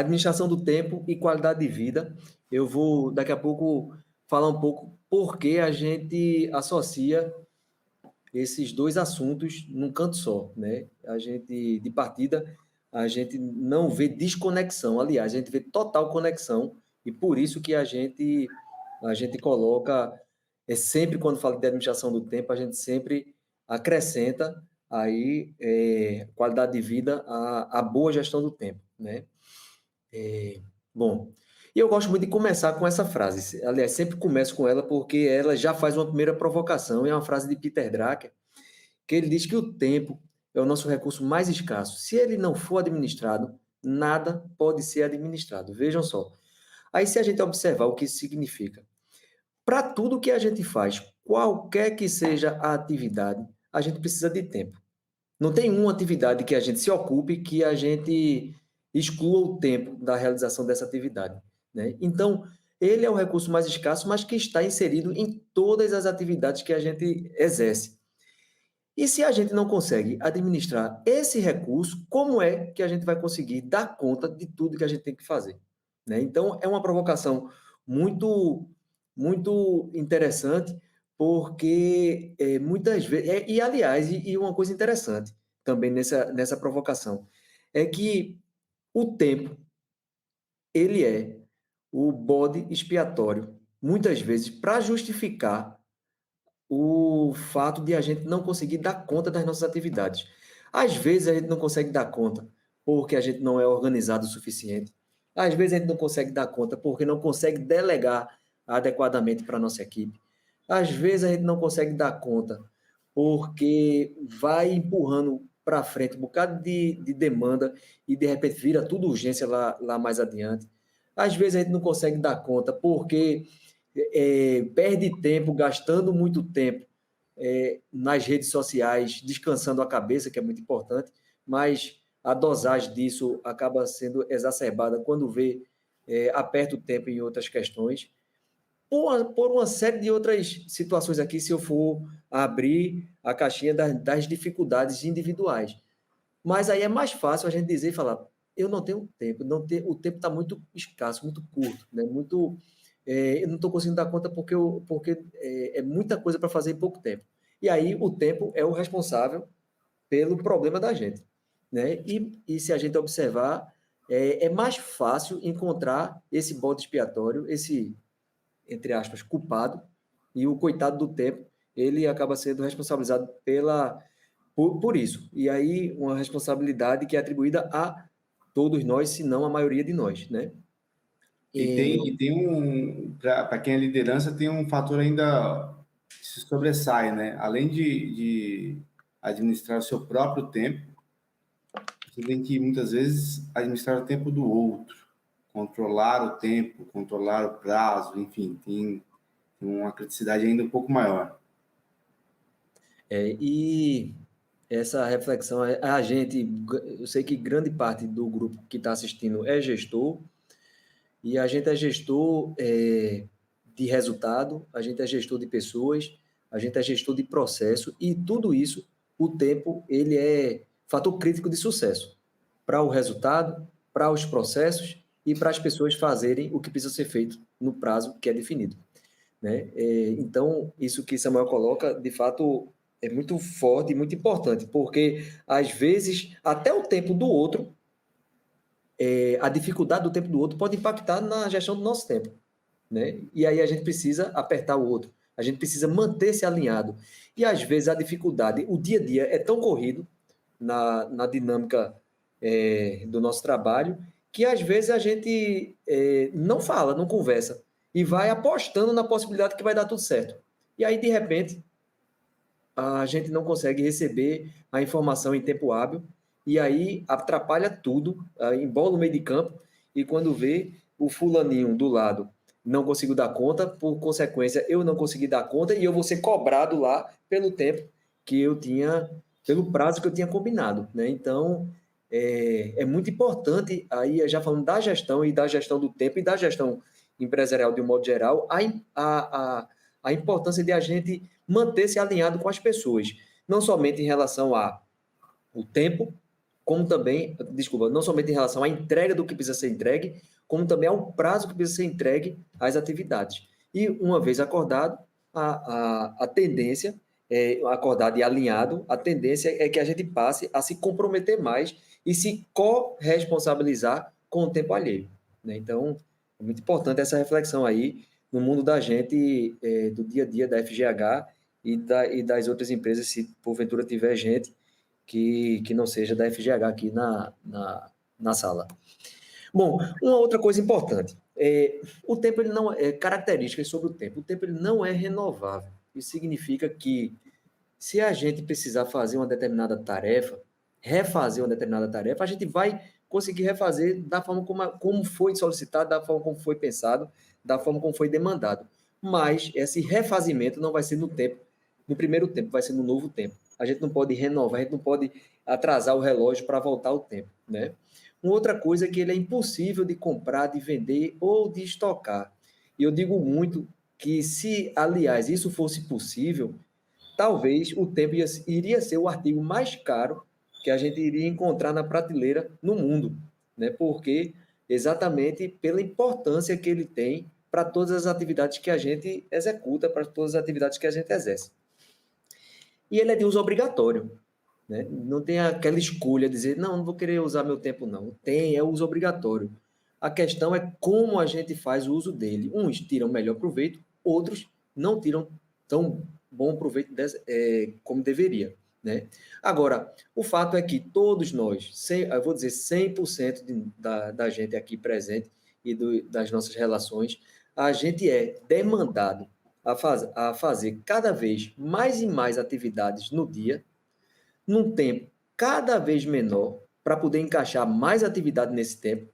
administração do tempo e qualidade de vida. Eu vou, daqui a pouco, falar um pouco por que a gente associa esses dois assuntos num canto só, né? A gente, de partida, a gente não vê desconexão, aliás, a gente vê total conexão, e por isso que a gente coloca, sempre quando fala de administração do tempo, a gente sempre acrescenta aí qualidade de vida à boa gestão do tempo, né? Bom, e eu gosto muito de começar com essa frase. Aliás, sempre começo com ela porque ela já faz uma primeira provocação. É uma frase de Peter Drucker, que ele diz que o tempo é o nosso recurso mais escasso. Se ele não for administrado, nada pode ser administrado. Vejam só. Aí, se a gente observar o que isso significa, para tudo que a gente faz, qualquer que seja a atividade, a gente precisa de tempo. Não tem uma atividade que a gente se ocupe que a gente exclua o tempo da realização dessa atividade, né? Então, ele é o recurso mais escasso, mas que está inserido em todas as atividades que a gente exerce. E se a gente não consegue administrar esse recurso, como é que a gente vai conseguir dar conta de tudo que a gente tem que fazer, né? Então, é uma provocação muito, muito interessante, porque muitas vezes. Aliás, e uma coisa interessante também nessa provocação, é que o tempo, ele é o bode expiatório, muitas vezes, para justificar o fato de a gente não conseguir dar conta das nossas atividades. Às vezes a gente não consegue dar conta porque a gente não é organizado o suficiente. Às vezes a gente não consegue dar conta porque não consegue delegar adequadamente para a nossa equipe. Às vezes a gente não consegue dar conta porque vai empurrando para frente um bocado de demanda e de repente vira tudo urgência lá mais adiante. Às vezes a gente não consegue dar conta porque perde tempo, gastando muito tempo nas redes sociais, descansando a cabeça, que é muito importante, mas a dosagem disso acaba sendo exacerbada quando aperta o tempo em outras questões. Por uma série de outras situações aqui, se eu for abrir a caixinha das dificuldades individuais. Mas aí é mais fácil a gente dizer e falar, eu não tenho tempo, o tempo está muito escasso, muito curto, né? Eu não estou conseguindo dar conta porque é muita coisa para fazer em pouco tempo. E aí o tempo é o responsável pelo problema da gente, né? E se a gente observar, é mais fácil encontrar esse bode expiatório, esse, entre aspas, culpado, e o coitado do tempo, ele acaba sendo responsabilizado por isso. E aí, uma responsabilidade que é atribuída a todos nós, se não a maioria de nós, né? Para quem é liderança, tem um fator ainda que se sobressai, né? Além de administrar o seu próprio tempo, você tem que, muitas vezes, administrar o tempo do outro, controlar o tempo, controlar o prazo, enfim, tem uma criticidade ainda um pouco maior. E essa reflexão, eu sei que grande parte do grupo que está assistindo é gestor, e a gente é gestor de resultado, a gente é gestor de pessoas, a gente é gestor de processo, e tudo isso, o tempo, ele é fator crítico de sucesso para o resultado, para os processos e para as pessoas fazerem o que precisa ser feito no prazo que é definido, né? Então, isso que Samuel coloca, de fato, é muito forte e muito importante, porque, às vezes, até o tempo do outro, a dificuldade do tempo do outro pode impactar na gestão do nosso tempo, né? E aí a gente precisa apertar o outro, a gente precisa manter-se alinhado. E, às vezes, a dificuldade, o dia a dia é tão corrido na dinâmica do nosso trabalho, que, às vezes, a gente não fala, não conversa, e vai apostando na possibilidade que vai dar tudo certo. E aí, de repente, a gente não consegue receber a informação em tempo hábil, e aí atrapalha tudo, embola o meio de campo, e quando vê o fulaninho do lado não conseguiu dar conta, por consequência, eu não consegui dar conta, e eu vou ser cobrado lá pelo tempo que eu tinha, pelo prazo que eu tinha combinado, né? Então, é muito importante, aí já falando da gestão e da gestão do tempo e da gestão empresarial de um modo geral, a importância de a gente manter-se alinhado com as pessoas, não somente em relação ao tempo, como também, desculpa, não somente em relação à entrega do que precisa ser entregue, como também ao prazo que precisa ser entregue às atividades. E uma vez acordado, a tendência, acordado e alinhado, a tendência é que a gente passe a se comprometer mais e se corresponsabilizar com o tempo alheio, né? Então, é muito importante essa reflexão aí no mundo da gente, do dia a dia da FGH e das outras empresas, se porventura tiver gente que não seja da FGH aqui na sala. Bom, uma outra coisa importante, o tempo ele não é características sobre o tempo ele não é renovável. Isso significa que se a gente precisar fazer uma determinada tarefa, refazer uma determinada tarefa, a gente vai conseguir refazer da forma como foi solicitado, da forma como foi pensado, da forma como foi demandado. Mas esse refazimento não vai ser no tempo, no primeiro tempo, vai ser no novo tempo. A gente não pode renovar, a gente não pode atrasar o relógio para voltar ao tempo, né? Uma outra coisa é que ele é impossível de comprar, de vender ou de estocar. E eu digo muito que se, aliás, isso fosse possível, talvez o tempo iria ser o artigo mais caro que a gente iria encontrar na prateleira no mundo, né? Porque exatamente pela importância que ele tem para todas as atividades que a gente executa, para todas as atividades que a gente exerce. E ele é de uso obrigatório, né? Não tem aquela escolha de dizer, não vou querer usar meu tempo, não. Tem, é uso obrigatório. A questão é como a gente faz o uso dele. Uns tiram melhor proveito, outros não tiram tão bom proveito como deveria, né? Agora, o fato é que todos nós, eu vou dizer 100% da gente aqui presente e das nossas relações, a gente é demandado a fazer cada vez mais e mais atividades no dia, num tempo cada vez menor, para poder encaixar mais atividade nesse tempo,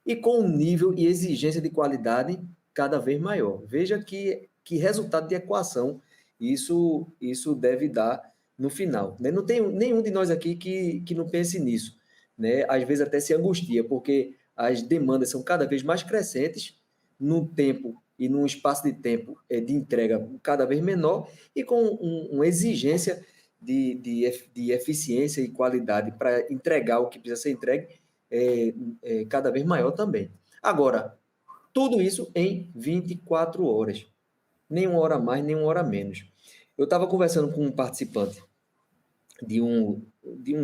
e com um nível e exigência de qualidade cada vez maior. Veja que resultado de equação isso deve dar no final, né? Não tem nenhum de nós aqui que não pense nisso, né? Às vezes até se angustia, porque as demandas são cada vez mais crescentes, num tempo e num espaço de tempo de entrega cada vez menor, e com uma exigência de eficiência e qualidade para entregar o que precisa ser entregue cada vez maior também. Agora, tudo isso em 24 horas. Nem uma hora mais, nem uma hora menos. Eu estava conversando com um participante de um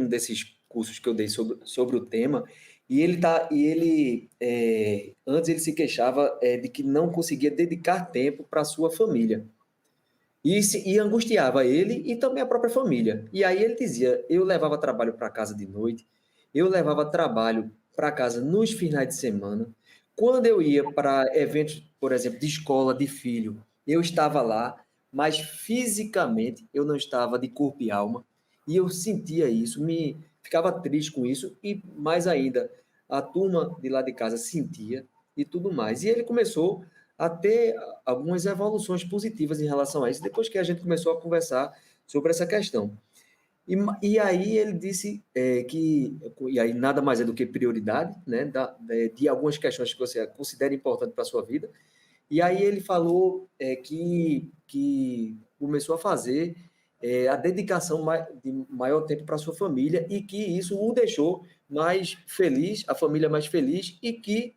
desses cursos que eu dei sobre o tema, e antes ele se queixava de que não conseguia dedicar tempo para a sua família. E angustiava ele e também a própria família. E aí ele dizia, eu levava trabalho para casa de noite, eu levava trabalho para casa nos finais de semana. Quando eu ia para eventos, por exemplo, de escola, de filho, eu estava lá, mas fisicamente eu não estava de corpo e alma. E eu sentia isso, ficava triste com isso, e mais ainda, a turma de lá de casa sentia e tudo mais. E ele começou a ter algumas evoluções positivas em relação a isso, depois que a gente começou a conversar sobre essa questão. E aí ele disse e aí nada mais é do que prioridade, né, de algumas questões que você considera importante para a sua vida. E aí ele falou que começou a fazer a dedicação de maior tempo para a sua família, e que isso o deixou mais feliz, a família mais feliz, e que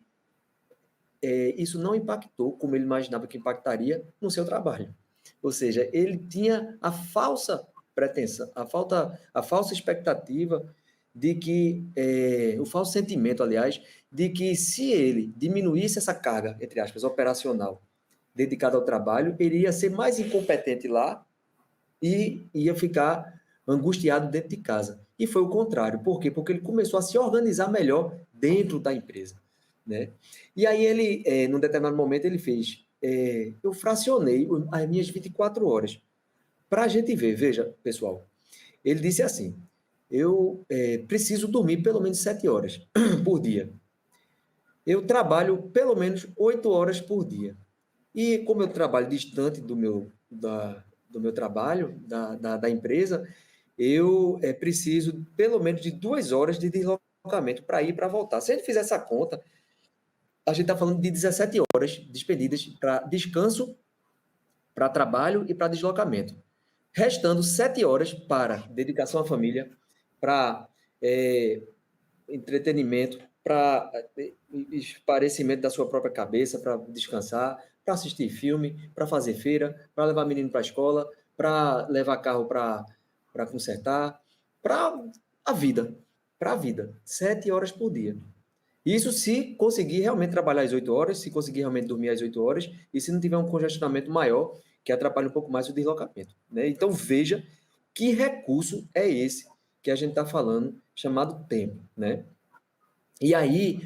isso não impactou como ele imaginava que impactaria no seu trabalho. Ou seja, ele tinha a falsa pretensão, a falsa expectativa de que, o falso sentimento, aliás, de que se ele diminuísse essa carga, entre aspas, operacional, dedicada ao trabalho, ele ia ser mais incompetente lá e ia ficar angustiado dentro de casa. E foi o contrário. Por quê? Porque ele começou a se organizar melhor dentro da empresa, né? E aí ele, num determinado momento, ele fez, eu fracionei as minhas 24 horas. Para a gente ver, veja, pessoal, ele disse assim, eu preciso dormir pelo menos 7 horas por dia. Eu trabalho pelo menos 8 horas por dia. E como eu trabalho distante do meu trabalho, da empresa, eu preciso pelo menos de 2 horas de deslocamento para ir e para voltar. Se a gente fizer essa conta, a gente está falando de 17 horas despedidas para descanso, para trabalho e para deslocamento. Restando 7 horas para dedicação à família, para entretenimento, para esparecimento da sua própria cabeça, para descansar, para assistir filme, para fazer feira, para levar menino para a escola, para levar carro para consertar, para a vida, para a vida, 7 horas por dia. Isso se conseguir realmente trabalhar as 8 horas, se conseguir realmente dormir as 8 horas, e se não tiver um congestionamento maior, que atrapalha um pouco mais o deslocamento. Né? Então, veja que recurso é esse que a gente está falando, chamado tempo. Né? E aí,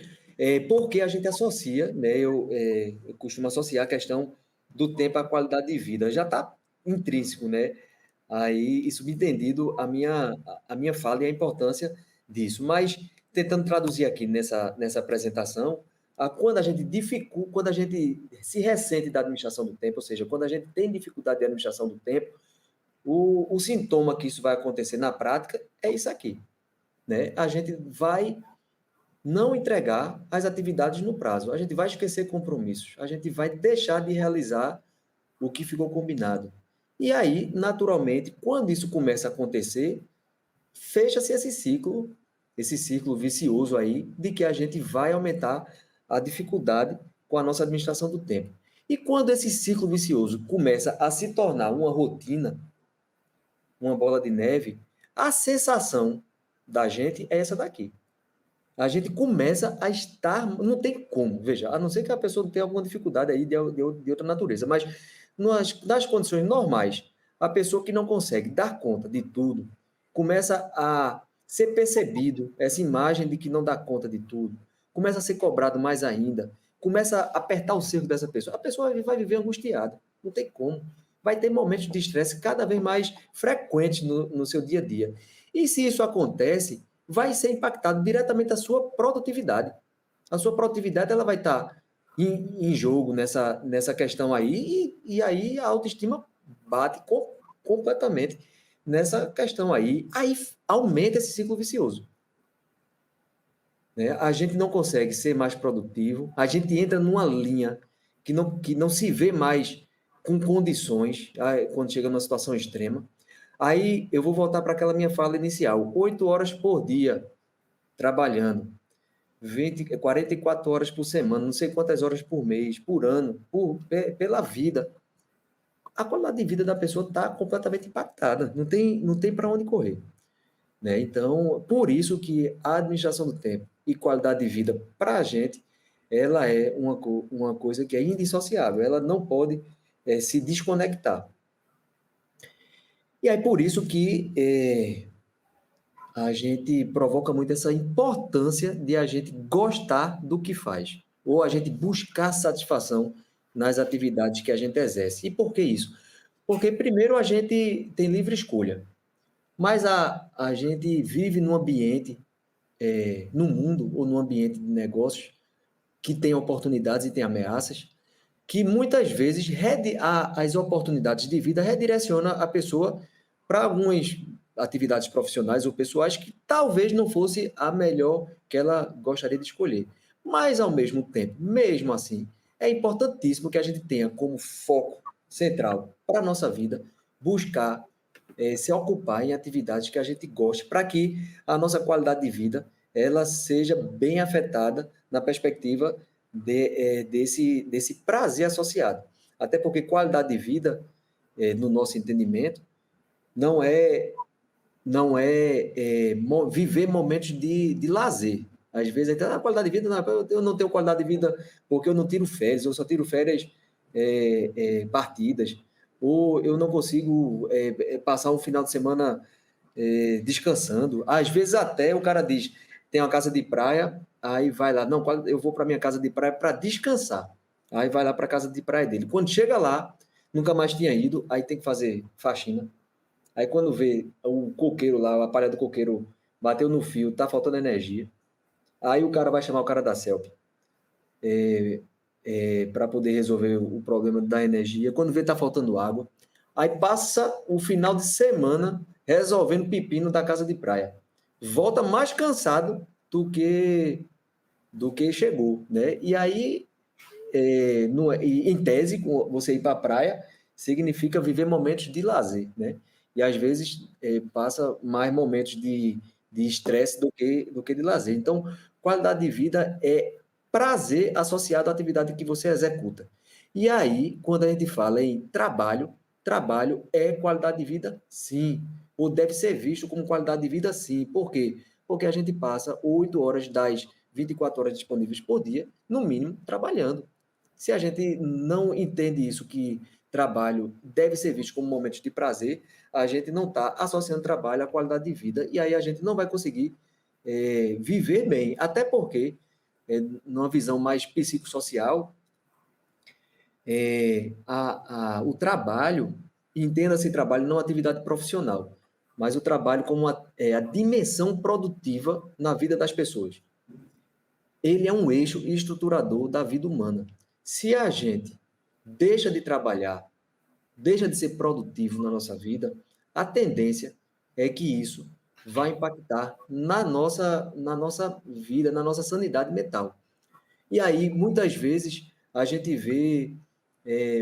por que a gente associa, né? Eu costumo associar a questão do tempo à qualidade de vida. Já está intrínseco, né? Aí, isso subentendido a minha fala e a importância disso. Mas, tentando traduzir aqui nessa apresentação, quando a gente dificulta, quando a gente se ressente da administração do tempo, ou seja, quando a gente tem dificuldade de administração do tempo, o sintoma que isso vai acontecer na prática é isso aqui, né? A gente vai não entregar as atividades no prazo. A gente vai esquecer compromissos. A gente vai deixar de realizar o que ficou combinado. E aí, naturalmente, quando isso começa a acontecer, fecha-se esse ciclo vicioso aí, de que a gente vai aumentar a dificuldade com a nossa administração do tempo. E quando esse ciclo vicioso começa a se tornar uma rotina, uma bola de neve, a sensação da gente é essa daqui. A gente começa a estar. Não tem como, veja, a não ser que a pessoa tenha alguma dificuldade aí de outra natureza, mas nas condições normais, a pessoa que não consegue dar conta de tudo começa a ser percebido essa imagem de que não dá conta de tudo, começa a ser cobrado mais ainda, começa a apertar o cerco dessa pessoa. A pessoa vai viver angustiada, não tem como. Vai ter momentos de estresse cada vez mais frequentes no seu dia a dia. E se isso acontece, vai ser impactado diretamente a sua produtividade. A sua produtividade ela vai estar em jogo nessa questão aí, e aí a autoestima bate completamente nessa questão aí. Aí aumenta esse ciclo vicioso. Né? A gente não consegue ser mais produtivo, a gente entra numa linha que não se vê mais com condições quando chega numa situação extrema. Aí eu vou voltar para aquela minha fala inicial: 8 horas por dia trabalhando, 44 horas por semana, não sei quantas horas por mês, por ano, pela vida. A qualidade de vida da pessoa está completamente impactada, não tem para onde correr. Né? Então, por isso que a administração do tempo e qualidade de vida para a gente, ela é uma coisa que é indissociável, ela não pode se desconectar. E aí, por isso que a gente provoca muito essa importância de a gente gostar do que faz, ou a gente buscar satisfação nas atividades que a gente exerce. E por que isso? Porque, primeiro, a gente tem livre escolha, mas a gente vive num ambiente, no mundo ou num ambiente de negócios que tem oportunidades e tem ameaças, que muitas vezes as oportunidades de vida redirecionam a pessoa para algumas atividades profissionais ou pessoais que talvez não fosse a melhor que ela gostaria de escolher. Mas, ao mesmo tempo, mesmo assim, é importantíssimo que a gente tenha como foco central para a nossa vida buscar se ocupar em atividades que a gente goste, para que a nossa qualidade de vida ela seja bem afetada na perspectiva desse prazer associado. Até porque qualidade de vida, no nosso entendimento, não é viver momentos de lazer. Às vezes, até a qualidade de vida, não, eu não tenho qualidade de vida porque eu não tiro férias, eu só tiro férias partidas, ou eu não consigo passar um final de semana descansando. Às vezes até o cara diz, tem uma casa de praia, aí vai lá, não, eu vou para minha casa de praia para descansar. Aí vai lá para a casa de praia dele. Quando chega lá, nunca mais tinha ido, aí tem que fazer faxina. Aí quando vê o coqueiro lá, a palha do coqueiro bateu no fio, tá faltando energia. Aí o cara vai chamar o cara da CELP para poder resolver o problema da energia. Quando vê, tá faltando água. Aí passa o final de semana resolvendo pepino da casa de praia. Volta mais cansado do que chegou, né? E aí, em tese, você ir para a praia significa viver momentos de lazer, né? E às vezes passa mais momentos de de estresse do que de lazer. Então, qualidade de vida é prazer associado à atividade que você executa. E aí, quando a gente fala em trabalho, trabalho é qualidade de vida, sim. Ou deve ser visto como qualidade de vida, sim. Por quê? Porque a gente passa 8 horas das 24 horas disponíveis por dia, no mínimo, trabalhando. Se a gente não entende isso, que trabalho deve ser visto como momentos de prazer, a gente não está associando trabalho à qualidade de vida, e aí a gente não vai conseguir viver bem. Até porque, numa visão mais psicossocial, o trabalho, entenda-se trabalho não atividade profissional, mas o trabalho como a dimensão produtiva na vida das pessoas. Ele é um eixo estruturador da vida humana. Se a gente deixa de trabalhar, deixa de ser produtivo na nossa vida, a tendência é que isso vai impactar na nossa vida, na nossa sanidade mental. E aí, muitas vezes, a gente vê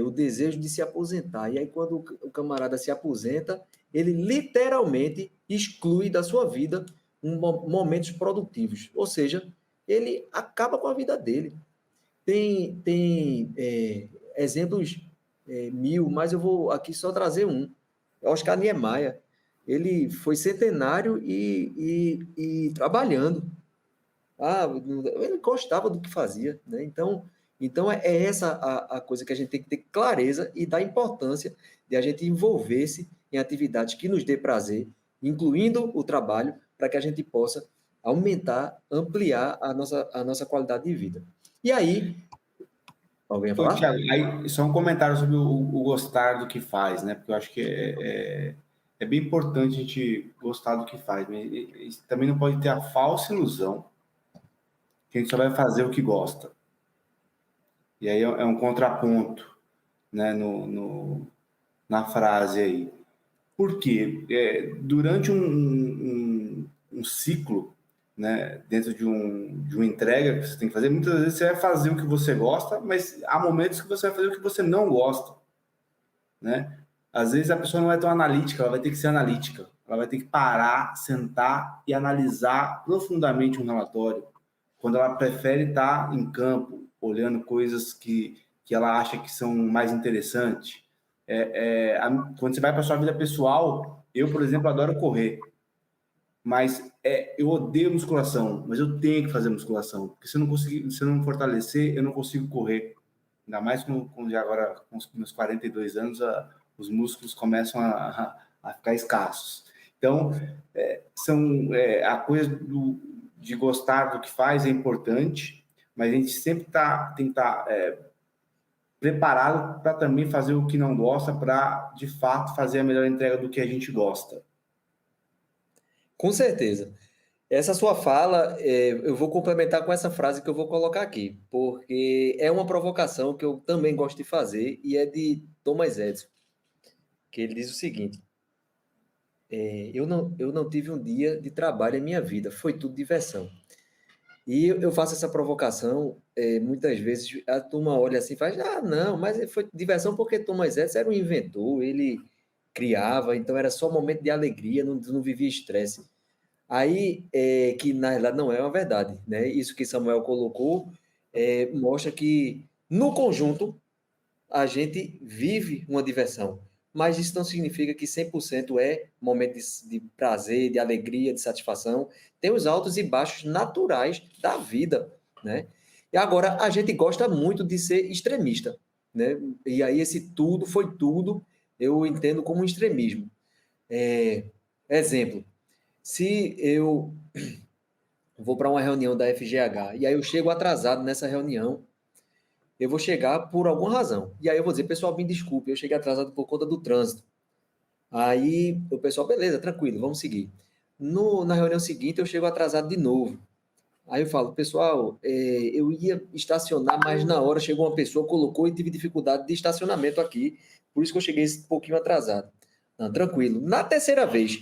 o desejo de se aposentar. E aí, quando o camarada se aposenta, ele literalmente exclui da sua vida momentos produtivos. Ou seja, ele acaba com a vida dele. Tem exemplos mil, mas eu vou aqui só trazer um. Oscar Niemeyer. Ele foi centenário e trabalhando. Ele gostava do que fazia, né? Então é essa a coisa que a gente tem que ter clareza e dar importância de a gente envolver-se em atividades que nos dê prazer, incluindo o trabalho, para que a gente possa aumentar, ampliar a nossa qualidade de vida. E aí, alguém ia Ô, falar? Thiago, aí, só um comentário sobre o gostar do que faz, né? Porque eu acho que é bem importante a gente gostar do que faz. Mas também não pode ter a falsa ilusão que a gente só vai fazer o que gosta. E aí é um contraponto, né, na frase aí. Por quê? Durante um ciclo, né, dentro de uma entrega que você tem que fazer, muitas vezes você vai fazer o que você gosta, mas há momentos que você vai fazer o que você não gosta, né? Às vezes a pessoa não é tão analítica, ela vai ter que ser analítica. Ela vai ter que parar, sentar e analisar profundamente um relatório, quando ela prefere estar em campo, olhando coisas que ela acha que são mais interessantes. Quando você vai para a sua vida pessoal, eu, por exemplo, adoro correr, mas eu odeio musculação, mas eu tenho que fazer musculação, porque se eu não fortalecer, eu não consigo correr. Ainda mais com já agora, com os meus 42 anos, os músculos começam a ficar escassos. Então, a coisa de gostar do que faz é importante, mas a gente sempre tem que estar preparado para também fazer o que não gosta, para, de fato, fazer a melhor entrega do que a gente gosta. Com certeza. Essa sua fala, eu vou complementar com essa frase que eu vou colocar aqui, porque é uma provocação que eu também gosto de fazer e é de Thomas Edison, que ele diz o seguinte: eu não tive um dia de trabalho em minha vida, foi tudo diversão. E eu faço essa provocação, muitas vezes a turma olha assim e faz, não, mas foi diversão porque Thomas Edison era um inventor, ele criava, então era só momento de alegria, não vivia estresse. Aí, que na realidade não é uma verdade, né? Isso que Samuel colocou mostra que, no conjunto, a gente vive uma diversão, mas isso não significa que 100% é momento de prazer, de alegria, de satisfação. Tem os altos e baixos naturais da vida, né? E agora, a gente gosta muito de ser extremista, né? E aí esse tudo foi tudo, eu entendo como um extremismo. Exemplo, se eu vou para uma reunião da FGH e aí eu chego atrasado nessa reunião, eu vou chegar por alguma razão. E aí eu vou dizer, pessoal, me desculpe, eu cheguei atrasado por conta do trânsito. Aí o pessoal, beleza, tranquilo, vamos seguir. Na reunião seguinte, eu chego atrasado de novo. Aí eu falo, pessoal, eu ia estacionar, mas na hora chegou uma pessoa, colocou e tive dificuldade de estacionamento aqui, por isso que eu cheguei um pouquinho atrasado. Não, tranquilo. Na terceira vez,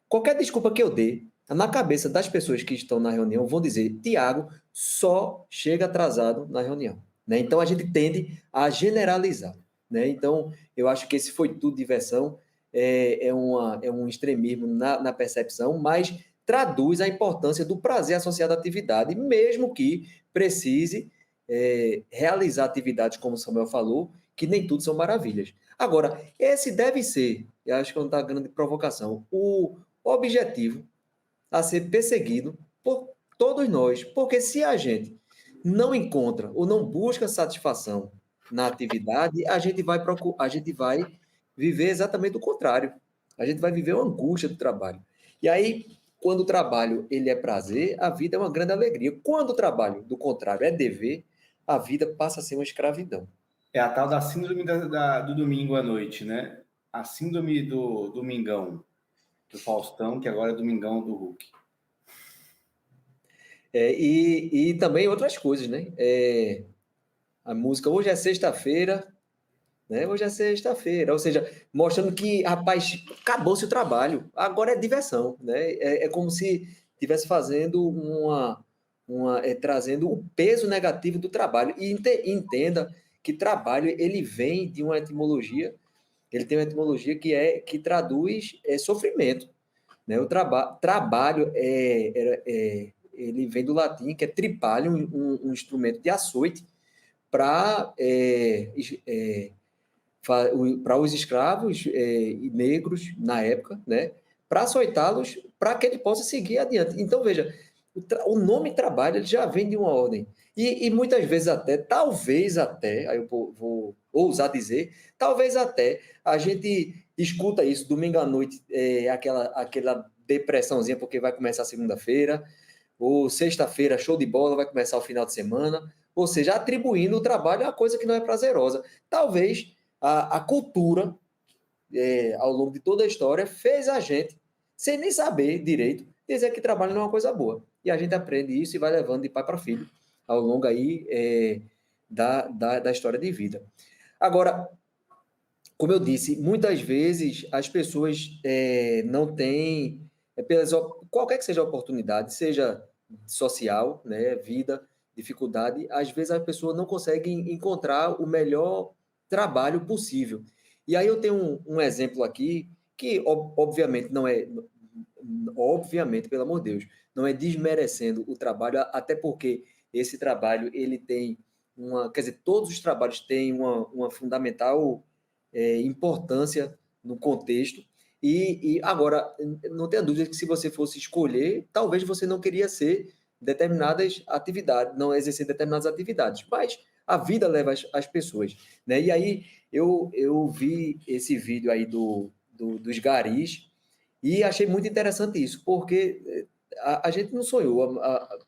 qualquer desculpa que eu dê, na cabeça das pessoas que estão na reunião, vão dizer, Tiago só chega atrasado na reunião. Né? Então a gente tende a generalizar. Né? Então eu acho que esse foi tudo diversão, é um extremismo na percepção, mas traduz a importância do prazer associado à atividade, mesmo que precise realizar atividades, como o Samuel falou, que nem tudo são maravilhas. Agora, esse deve ser, eu acho que é uma grande provocação, o objetivo a ser perseguido por todos nós, porque se a gente não encontra ou não busca satisfação na atividade, a gente vai viver exatamente o contrário. A gente vai viver uma angústia do trabalho. E aí, quando o trabalho ele é prazer, a vida é uma grande alegria. Quando o trabalho, do contrário, é dever, a vida passa a ser uma escravidão. É a tal da síndrome do domingo à noite, né? A síndrome do domingão, do Faustão, que agora é domingão do Hulk. E também outras coisas, né? A música Hoje é Sexta-feira, né? Hoje é sexta-feira, ou seja, mostrando que, rapaz, acabou-se o trabalho, agora é diversão, né? É como se estivesse fazendo trazendo o peso negativo do trabalho. E entenda que trabalho, ele vem de uma etimologia, ele tem uma etimologia que traduz sofrimento, né? O trabalho ele vem do latim, que é tripalium, um instrumento de açoite para para os escravos negros na época, né? Para açoitá-los, para que ele possa seguir adiante. Então, veja, o nome trabalho ele já vem de uma ordem. E muitas vezes até, talvez até, aí eu vou ousar dizer, talvez até a gente escuta isso domingo à noite, aquela depressãozinha, porque vai começar segunda-feira, ou sexta-feira, show de bola, vai começar o final de semana, ou seja, atribuindo o trabalho a coisa que não é prazerosa. Talvez a cultura, ao longo de toda a história, fez a gente, sem nem saber direito, dizer que trabalho não é uma coisa boa. E a gente aprende isso e vai levando de pai para filho, ao longo aí da história de vida. Agora, como eu disse, muitas vezes as pessoas não têm, qualquer que seja a oportunidade, seja social, né, vida, dificuldade, às vezes as pessoas não conseguem encontrar o melhor trabalho possível. E aí eu tenho um exemplo aqui que, obviamente, não é, obviamente, pelo amor de Deus, não é desmerecendo o trabalho, até porque esse trabalho, ele tem quer dizer, todos os trabalhos têm uma fundamental importância no contexto. E agora, não tenha dúvida que se você fosse escolher, talvez você não queria ser determinadas atividades, não exercer determinadas atividades, mas a vida leva as pessoas, né? E aí eu vi esse vídeo aí dos garis e achei muito interessante isso, porque a gente não sonhou,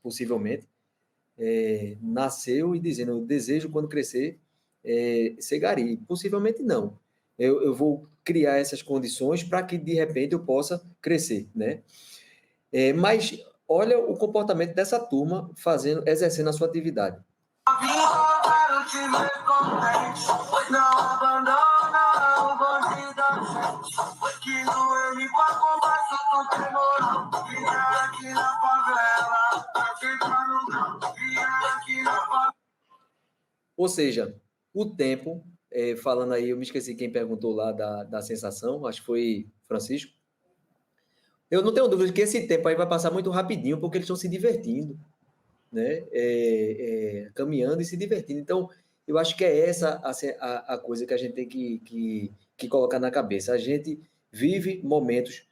possivelmente, nasceu e dizendo, eu desejo quando crescer ser gari. Possivelmente não. Eu vou criar essas condições para que de repente eu possa crescer, né? Mas olha o comportamento dessa turma exercendo a sua atividade. Não abandona o bonde da gente, que no M com a conversa tu tem moral. Vinha aqui na favela, pra ficar no campo. Vinha aqui na favela. Ou seja, o tempo, falando aí, eu me esqueci quem perguntou lá da sensação, acho que foi Francisco. Eu não tenho dúvida de que esse tempo aí vai passar muito rapidinho, porque eles estão se divertindo, né? Caminhando e se divertindo. Então, eu acho que é essa a coisa que a gente tem que colocar na cabeça. A gente vive momentos,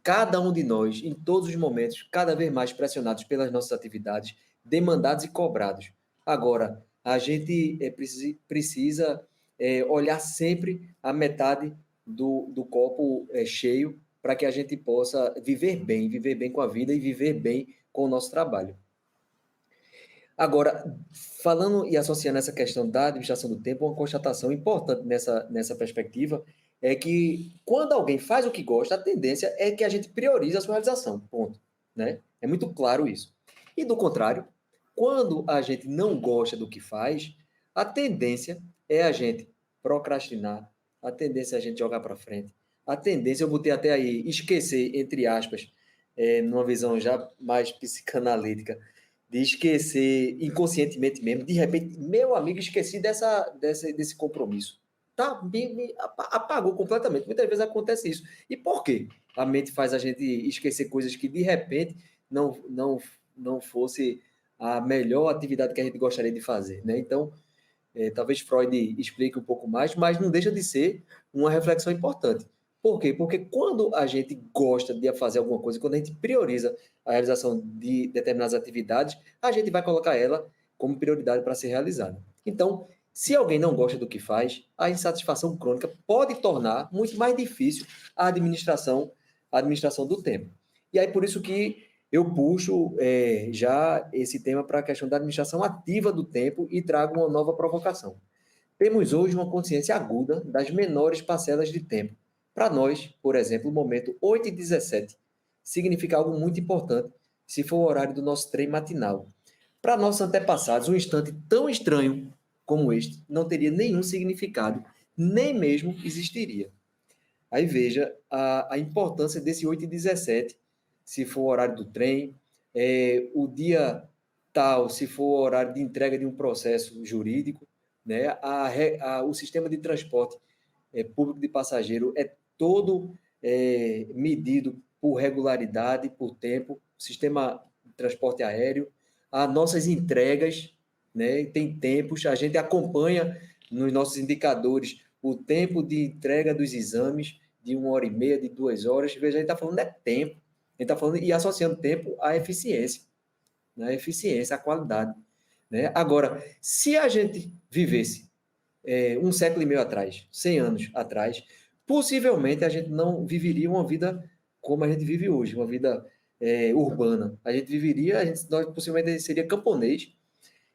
cada um de nós, em todos os momentos, cada vez mais pressionados pelas nossas atividades, demandados e cobrados. Agora, a gente precisa olhar sempre a metade do copo cheio para que a gente possa viver bem com a vida e viver bem com o nosso trabalho. Agora, falando e associando essa questão da administração do tempo, uma constatação importante nessa perspectiva é que quando alguém faz o que gosta, a tendência é que a gente priorize a sua realização, ponto, né? É muito claro isso. E do contrário, quando a gente não gosta do que faz, a tendência é a gente procrastinar, a tendência é a gente jogar para frente, a tendência, eu botei até aí, esquecer, entre aspas, numa visão já mais psicanalítica, de esquecer inconscientemente mesmo, de repente, meu amigo, esqueci desse compromisso. apagou completamente. Muitas vezes acontece isso. E por quê? A mente faz a gente esquecer coisas que, de repente, não fosse a melhor atividade que a gente gostaria de fazer, né? Então, talvez Freud explique um pouco mais, mas não deixa de ser uma reflexão importante. Por quê? Porque quando a gente gosta de fazer alguma coisa, quando a gente prioriza a realização de determinadas atividades, a gente vai colocar ela como prioridade para ser realizada. Então, se alguém não gosta do que faz, a insatisfação crônica pode tornar muito mais difícil a administração do tempo. E aí, por isso que eu puxo já esse tema para a questão da administração ativa do tempo e trago uma nova provocação. Temos hoje uma consciência aguda das menores parcelas de tempo. Para nós, por exemplo, o momento 8h17 significa algo muito importante se for o horário do nosso trem matinal. Para nossos antepassados, um instante tão estranho como este não teria nenhum significado, nem mesmo existiria. Aí veja a importância desse 8h17, se for o horário do trem, o dia tal, se for o horário de entrega de um processo jurídico, né? O sistema de transporte público de passageiro é todo medido por regularidade, por tempo, o sistema de transporte aéreo, as nossas entregas, né? Tem tempos, a gente acompanha nos nossos indicadores o tempo de entrega dos exames, de 1h30, de 2 horas. Veja, a gente está falando de tempo, a gente está falando e associando tempo à eficiência, né? A eficiência, à qualidade. Né? Agora, se a gente vivesse 1 século e meio atrás, 100 anos atrás, possivelmente a gente não viveria uma vida como a gente vive hoje, uma vida urbana. A gente viveria, nós possivelmente seria camponês,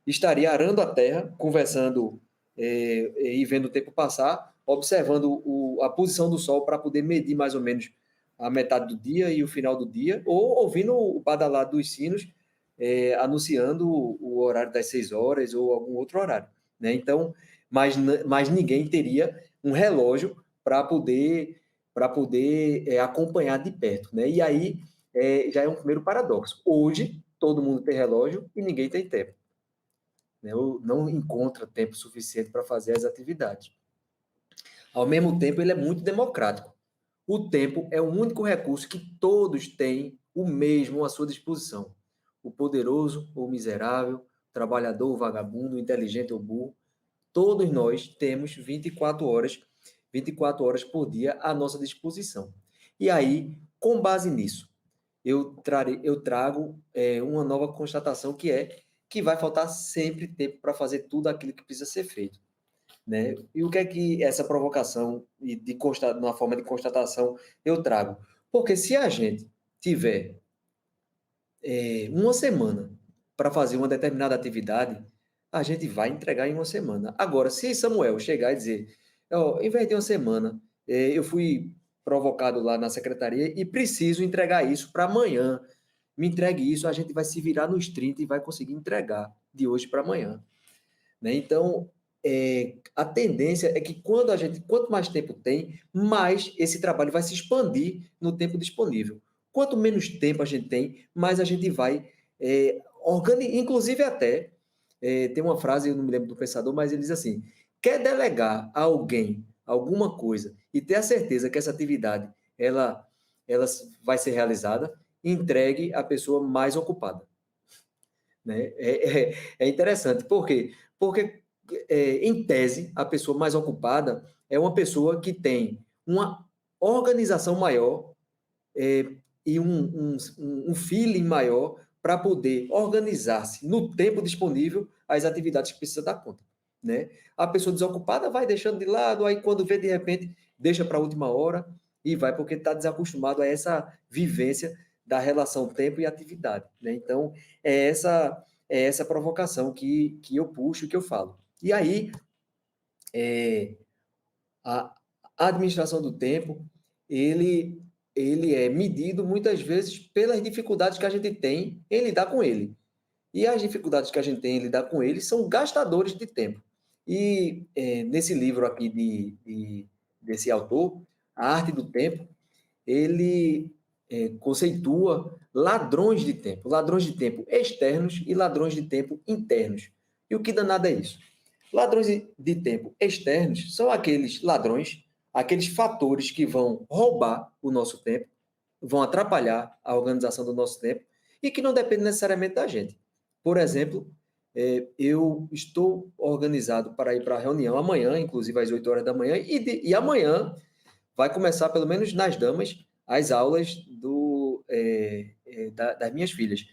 estaria arando a terra, conversando e vendo o tempo passar, observando a posição do sol para poder medir mais ou menos a metade do dia e o final do dia, ou ouvindo o badalar dos sinos anunciando o horário das 6 horas ou algum outro horário. Né? Então, mas ninguém teria um relógio para poder acompanhar de perto. Né? E aí já é um primeiro paradoxo. Hoje, todo mundo tem relógio e ninguém tem tempo. Né? Ou não encontra tempo suficiente para fazer as atividades. Ao mesmo tempo, ele é muito democrático. O tempo é o único recurso que todos têm o mesmo à sua disposição. O poderoso ou miserável, o trabalhador ou vagabundo, o inteligente ou burro, todos nós temos 24 horas por dia à nossa disposição. E aí, com base nisso, eu trago uma nova constatação que vai faltar sempre tempo para fazer tudo aquilo que precisa ser feito. Né? E o que é que essa provocação e uma forma de constatação eu trago? Porque se a gente tiver uma semana para fazer uma determinada atividade, a gente vai entregar em uma semana. Agora, se Samuel chegar e dizer, em vez de uma semana, eu fui provocado lá na secretaria e preciso entregar isso para amanhã, me entregue isso, a gente vai se virar nos 30 e vai conseguir entregar de hoje para amanhã. Né? Então, a tendência é que quanto mais tempo tem, mais esse trabalho vai se expandir no tempo disponível. Quanto menos tempo a gente tem, mais a gente vai inclusive até, tem uma frase, eu não me lembro do pensador, mas ele diz assim, quer delegar a alguém alguma coisa e ter a certeza que essa atividade ela vai ser realizada, entregue a pessoa mais ocupada. Né? É interessante. Por quê? Porque, em tese, a pessoa mais ocupada é uma pessoa que tem uma organização maior e um feeling maior para poder organizar-se no tempo disponível as atividades que precisa dar conta. Né? A pessoa desocupada vai deixando de lado, aí quando vê, de repente, deixa para a última hora e vai porque está desacostumado a essa vivência da relação tempo e atividade. Né? Então, é essa provocação que eu puxo, que eu falo. E aí, a administração do tempo, ele é medido muitas vezes pelas dificuldades que a gente tem em lidar com ele. E as dificuldades que a gente tem em lidar com ele são gastadores de tempo. E nesse livro aqui desse autor, A Arte do Tempo, ele conceitua ladrões de tempo externos e ladrões de tempo internos. E o que danado é isso? Ladrões de tempo externos são aqueles ladrões, aqueles fatores que vão roubar o nosso tempo, vão atrapalhar a organização do nosso tempo e que não dependem necessariamente da gente. Por exemplo, eu estou organizado para ir para a reunião amanhã, inclusive às 8 horas da manhã, e amanhã vai começar, pelo menos nas damas, as aulas das minhas filhas.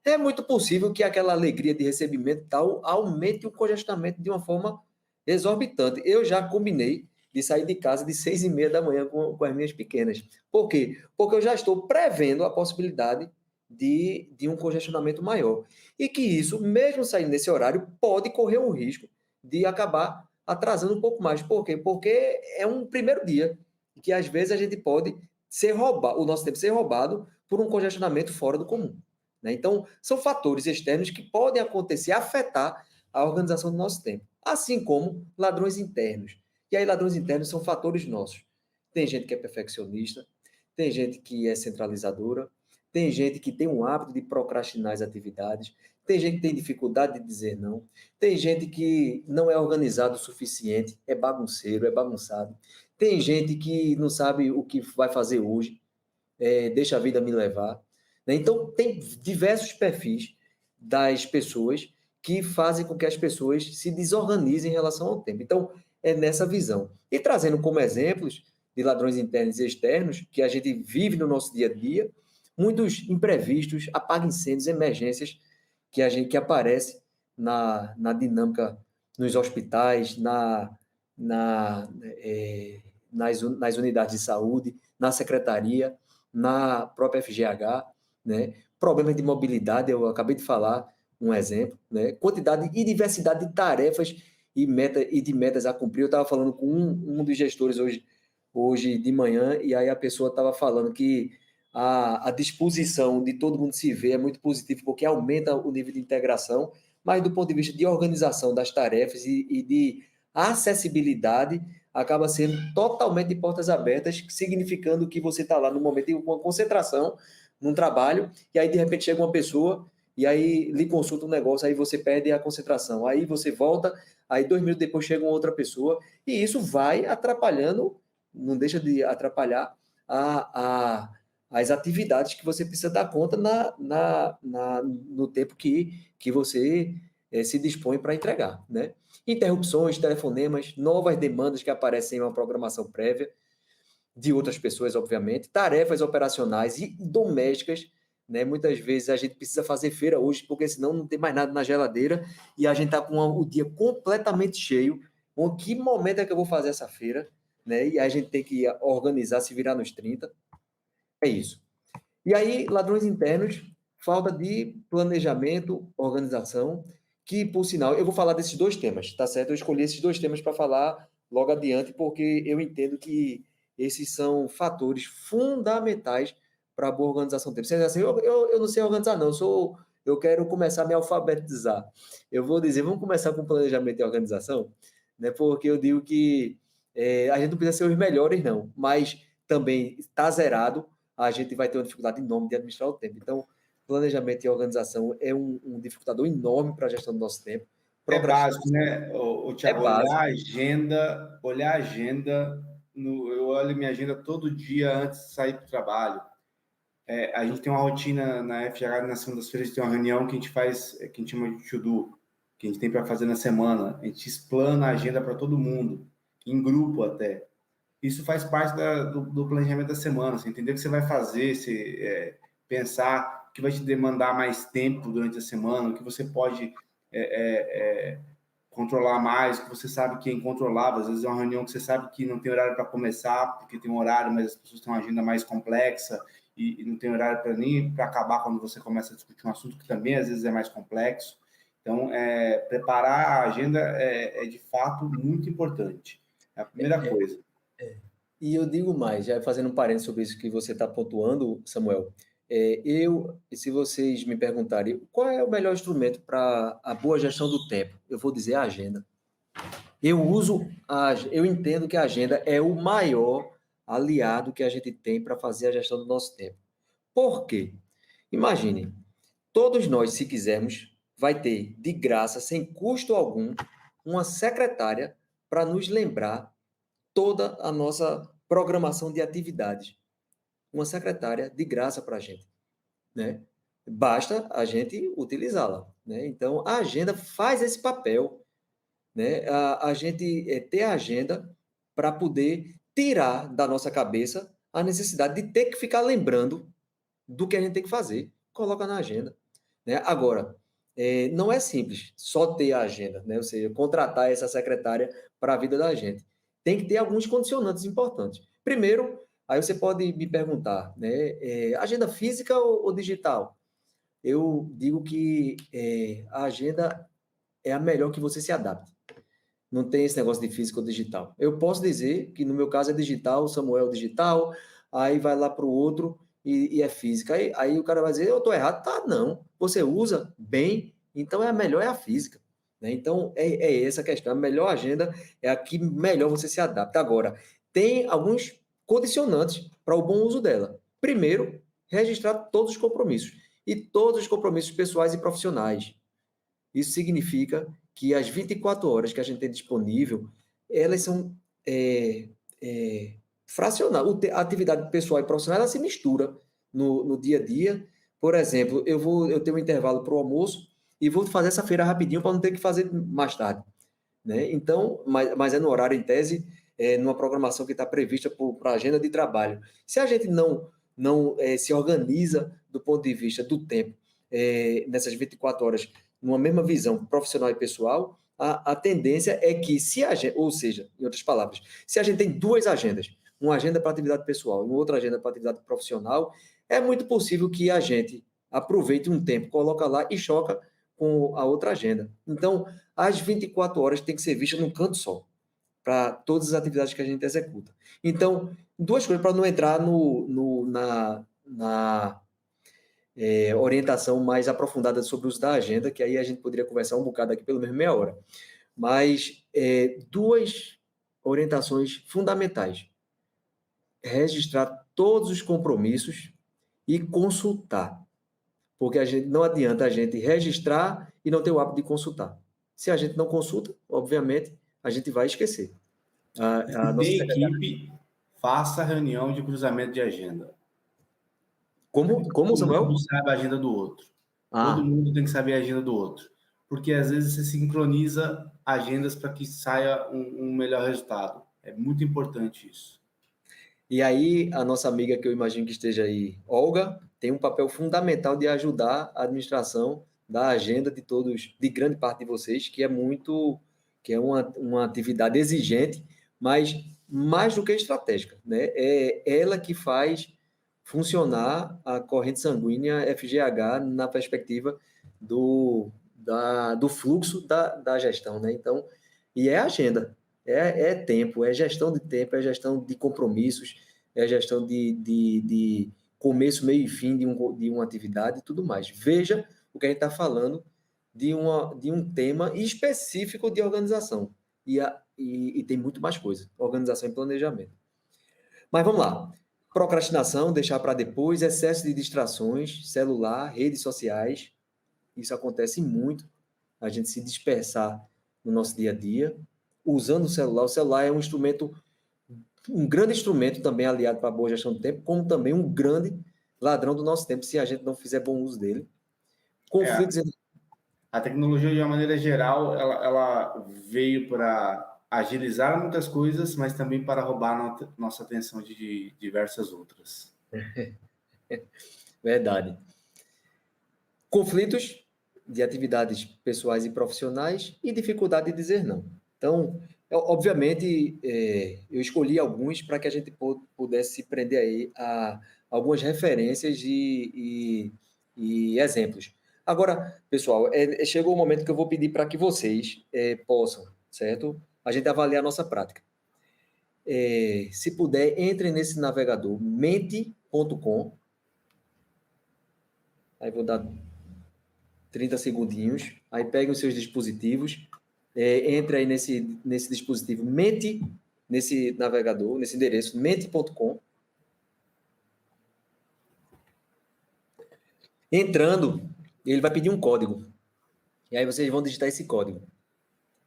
É muito possível que aquela alegria de recebimento tal aumente o congestionamento de uma forma exorbitante. Eu já combinei de sair de casa de 6h30 da manhã com as minhas pequenas. Por quê? Porque eu já estou prevendo a possibilidade de um congestionamento maior. E que isso, mesmo saindo nesse horário, pode correr o risco de acabar atrasando um pouco mais. Por quê? Porque é um primeiro dia que às vezes a gente pode ser roubado, o nosso tempo ser roubado por um congestionamento fora do comum. Né? Então, são fatores externos que podem acontecer, afetar a organização do nosso tempo. Assim como ladrões internos. E aí, ladrões internos são fatores nossos. Tem gente que é perfeccionista, tem gente que é centralizadora, tem gente que tem um hábito de procrastinar as atividades, tem gente que tem dificuldade de dizer não, tem gente que não é organizado o suficiente, é bagunceiro, é bagunçado, tem gente que não sabe o que vai fazer hoje, deixa a vida me levar. Né? Então, tem diversos perfis das pessoas que fazem com que as pessoas se desorganizem em relação ao tempo. Então, é nessa visão. E trazendo como exemplos de ladrões internos e externos, que a gente vive no nosso dia a dia, muitos imprevistos, apaga-incêndios, emergências que aparece na dinâmica nos hospitais, nas unidades de saúde, na secretaria, na própria FGH, né? Problemas de mobilidade, eu acabei de falar um exemplo, né? Quantidade e diversidade de tarefas e de metas a cumprir. Eu estava falando com um dos gestores hoje de manhã, e aí a pessoa estava falando que a disposição de todo mundo se ver é muito positivo, porque aumenta o nível de integração, mas do ponto de vista de organização das tarefas e de acessibilidade, acaba sendo totalmente de portas abertas, significando que você está lá no momento de uma concentração, num trabalho, e aí de repente chega uma pessoa, e aí lhe consulta um negócio, aí você perde a concentração, aí você volta, aí 2 minutos depois chega uma outra pessoa, e isso vai atrapalhando, não deixa de atrapalhar as atividades que você precisa dar conta no tempo que você se dispõe para entregar, né? Interrupções, telefonemas, novas demandas que aparecem em uma programação prévia, de outras pessoas, obviamente, tarefas operacionais e domésticas, né? Muitas vezes a gente precisa fazer feira hoje, porque senão não tem mais nada na geladeira e a gente está com o dia completamente cheio. Em que momento é que eu vou fazer essa feira? Né? E a gente tem que organizar, se virar nos 30. É isso. E aí, ladrões internos, falta de planejamento, organização, que, por sinal, eu vou falar desses dois temas, tá certo? Eu escolhi esses dois temas para falar logo adiante, porque eu entendo que esses são fatores fundamentais para a boa organização do tempo. Você diz assim, eu não sei organizar, não, eu quero começar a me alfabetizar. Eu vou dizer, vamos começar com planejamento e organização, né? Porque eu digo que a gente não precisa ser os melhores, não, mas também está zerado, a gente vai ter uma dificuldade enorme de administrar o tempo. Então, planejamento e organização é um dificultador enorme para a gestão do nosso tempo. É básico, né, É Thiago? básico. Olhar a agenda. Eu olho minha agenda todo dia antes de sair para o trabalho. A gente tem uma rotina na FGH, nas segundas-feiras, tem uma reunião que a gente faz, que a gente chama de to-do, que a gente tem para fazer na semana. A gente explana a agenda para todo mundo, em grupo até. Isso faz parte do planejamento da semana. Você entender o que você vai fazer, pensar o que vai te demandar mais tempo durante a semana, o que você pode controlar mais, o que você sabe que é incontrolável. Às vezes é uma reunião que você sabe que não tem horário para começar, porque tem um horário, mas as pessoas têm uma agenda mais complexa e não tem horário para nem para acabar quando você começa a discutir um assunto que também às vezes é mais complexo. Então, preparar a agenda é de fato muito importante. É a primeira coisa. E eu digo mais, já fazendo um parênteses sobre isso que você está pontuando, Samuel, se vocês me perguntarem qual é o melhor instrumento para a boa gestão do tempo, eu vou dizer a agenda. Eu entendo que a agenda é o maior aliado que a gente tem para fazer a gestão do nosso tempo. Por quê? Imagine, todos nós, se quisermos, vai ter de graça, sem custo algum, uma secretária para nos lembrar toda a nossa programação de atividades. Uma secretária de graça para a gente, né? Basta a gente utilizá-la, né? Então, a agenda faz esse papel, né? A gente ter a agenda para poder tirar da nossa cabeça a necessidade de ter que ficar lembrando do que a gente tem que fazer. Coloca na agenda, né? Agora, não é simples só ter a agenda, né? Ou seja, contratar essa secretária para a vida da gente. Tem que ter alguns condicionantes importantes. Primeiro, aí você pode me perguntar, né? Agenda física ou digital? Eu digo que a agenda é a melhor que você se adapte. Não tem esse negócio de físico ou digital. Eu posso dizer que no meu caso é digital, Samuel é digital, aí vai lá para o outro e é física. Aí o cara vai dizer, eu estou errado. Tá, não. Você usa bem, então é a melhor é a física. Né? Então é essa a questão. A melhor agenda é a que melhor você se adapta. Agora, tem alguns condicionantes para o bom uso dela. Primeiro, registrar todos os compromissos. E todos os compromissos pessoais e profissionais. Isso significa que as 24 horas que a gente tem disponível, elas são fracionadas. A atividade pessoal e profissional, ela se mistura no dia a dia. Por exemplo, eu tenho um intervalo para o almoço e vou fazer essa feira rapidinho para não ter que fazer mais tarde. Né? Então, mas é no horário, em tese, numa programação que está prevista para a agenda de trabalho. Se a gente não se organiza do ponto de vista do tempo, nessas 24 horas, numa mesma visão profissional e pessoal, a tendência é que, se a gente, ou seja, em outras palavras, se a gente tem duas agendas, uma agenda para atividade pessoal e uma outra agenda para atividade profissional, é muito possível que a gente aproveite um tempo, coloca lá e choca com a outra agenda. Então, as 24 horas tem que ser vista num canto só, para todas as atividades que a gente executa. Então, duas coisas para não entrar na orientação mais aprofundada sobre o uso da agenda, que aí a gente poderia conversar um bocado aqui pelo menos meia hora. Mas duas orientações fundamentais. Registrar todos os compromissos e consultar. Porque não adianta a gente registrar e não ter o hábito de consultar. Se a gente não consulta, obviamente, a gente vai esquecer. Se Nossa tem secretária... equipe, faça reunião de cruzamento de agenda. Como, Todo Samuel? mundo sabe a agenda do outro. Todo Ah, mundo tem que saber a agenda do outro. Porque às vezes você sincroniza agendas para que saia um melhor resultado. É muito importante isso. e aí a nossa amiga, que eu imagino que esteja aí, Olga, tem um papel fundamental de ajudar a administração da agenda de todos, de grande parte de vocês, que é uma atividade exigente, mas mais do que estratégica, né? É ela que faz funcionar a corrente sanguínea FGH na perspectiva do fluxo da gestão, né? Então, e é agenda, é tempo, é gestão de tempo, é gestão de compromissos, é gestão de começo, meio e fim de uma atividade e tudo mais. Veja o que a gente está falando de um tema específico de organização. E tem muito mais coisa, organização e planejamento. Mas vamos lá. Procrastinação, deixar para depois, excesso de distrações, celular, redes sociais. Isso acontece muito, a gente se dispersar no nosso dia a dia, usando o celular. O celular é um grande instrumento também aliado para a boa gestão do tempo, como também um grande ladrão do nosso tempo, se a gente não fizer bom uso dele. É, Conflitos entre... a tecnologia, de uma maneira geral, ela veio para agilizar muitas coisas, mas também para roubar nossa atenção de diversas outras. Verdade. Conflitos de atividades pessoais e profissionais e dificuldade de dizer não. Então, obviamente, eu escolhi alguns para que a gente pudesse se prender aí a algumas referências e exemplos. Agora, pessoal, chegou o momento que eu vou pedir para que vocês possam, certo? A gente avaliar a nossa prática. Se puder, entre nesse navegador mente.com. Aí vou dar 30 segundinhos, aí peguem os seus dispositivos, entre aí nesse dispositivo, mente, nesse navegador, nesse endereço, mente.com. Entrando, ele vai pedir um código. E aí vocês vão digitar esse código.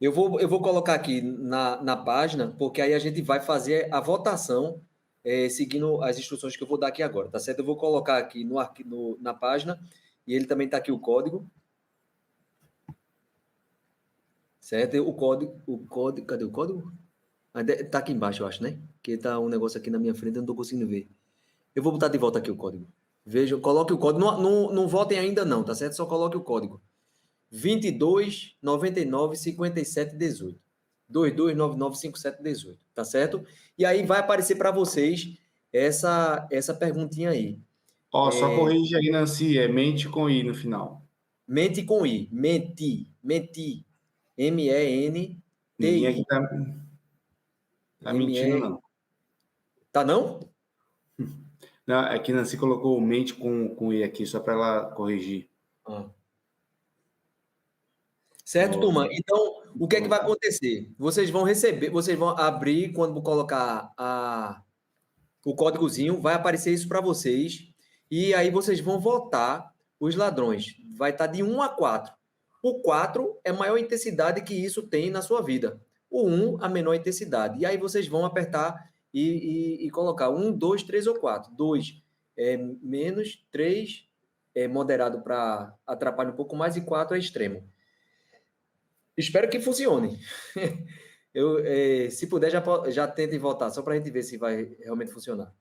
Eu vou colocar aqui na página, porque aí a gente vai fazer a votação seguindo as instruções que eu vou dar aqui agora, tá certo? Eu vou colocar aqui na página, e ele também está aqui o código, certo? Cadê o código? Tá aqui embaixo, eu acho, né? Que tá um negócio aqui na minha frente, eu não tô conseguindo ver. Eu vou botar de volta aqui o código. Vejam, coloque o código. Não votem ainda não, tá certo? Só coloque o código. 22 99 57 18. 2299 57 18, tá certo? E aí vai aparecer para vocês essa perguntinha aí. Ó, só corrige aí, Nancy, é mente com I no final. Mente com I. Menti. Ninguém aqui MENTI. tá mentindo, ME. não. Tá não? Não, é que Nancy colocou mente com I aqui, só para ela corrigir. Ah. Certo, turma? Então, o que é que vai acontecer? Vocês vão receber, vocês vão abrir, quando colocar o códigozinho, vai aparecer isso para vocês, e aí vocês vão votar os ladrões. Vai estar de 1 a 4. O 4 é a maior intensidade que isso tem na sua vida. O 1, a menor intensidade. E aí vocês vão apertar e colocar 1, 2, 3 ou 4. 2 é menos, 3 é moderado para atrapalhar um pouco mais, e 4 é extremo. Espero que funcione. Se puder, já tente votar, só para a gente ver se vai realmente funcionar.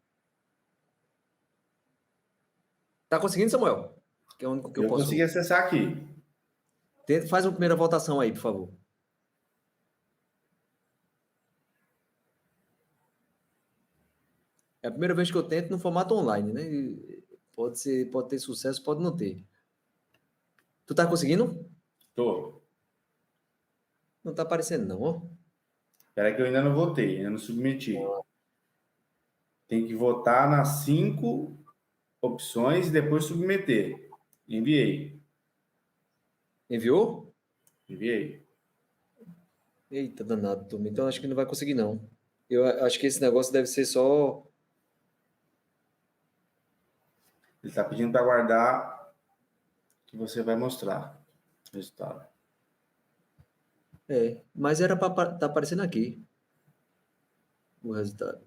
Tá conseguindo, Samuel? Que é o único que eu Eu posso. consegui acessar aqui. Faz uma primeira votação aí, por favor. É a primeira vez que eu tento no formato online, né? Pode ter sucesso, pode não ter. Tu tá conseguindo? Tô. Não tá aparecendo, não, ó. Espera que eu ainda não votei, ainda não submeti. Tem que votar nas 5 opções e depois submeter. Enviei. Enviou? Enviei. Eita, danado, turma. Então acho que não vai conseguir, não. Eu acho que esse negócio deve ser só. Ele está pedindo para guardar que você vai mostrar o resultado. Mas era para tá aparecendo aqui o resultado.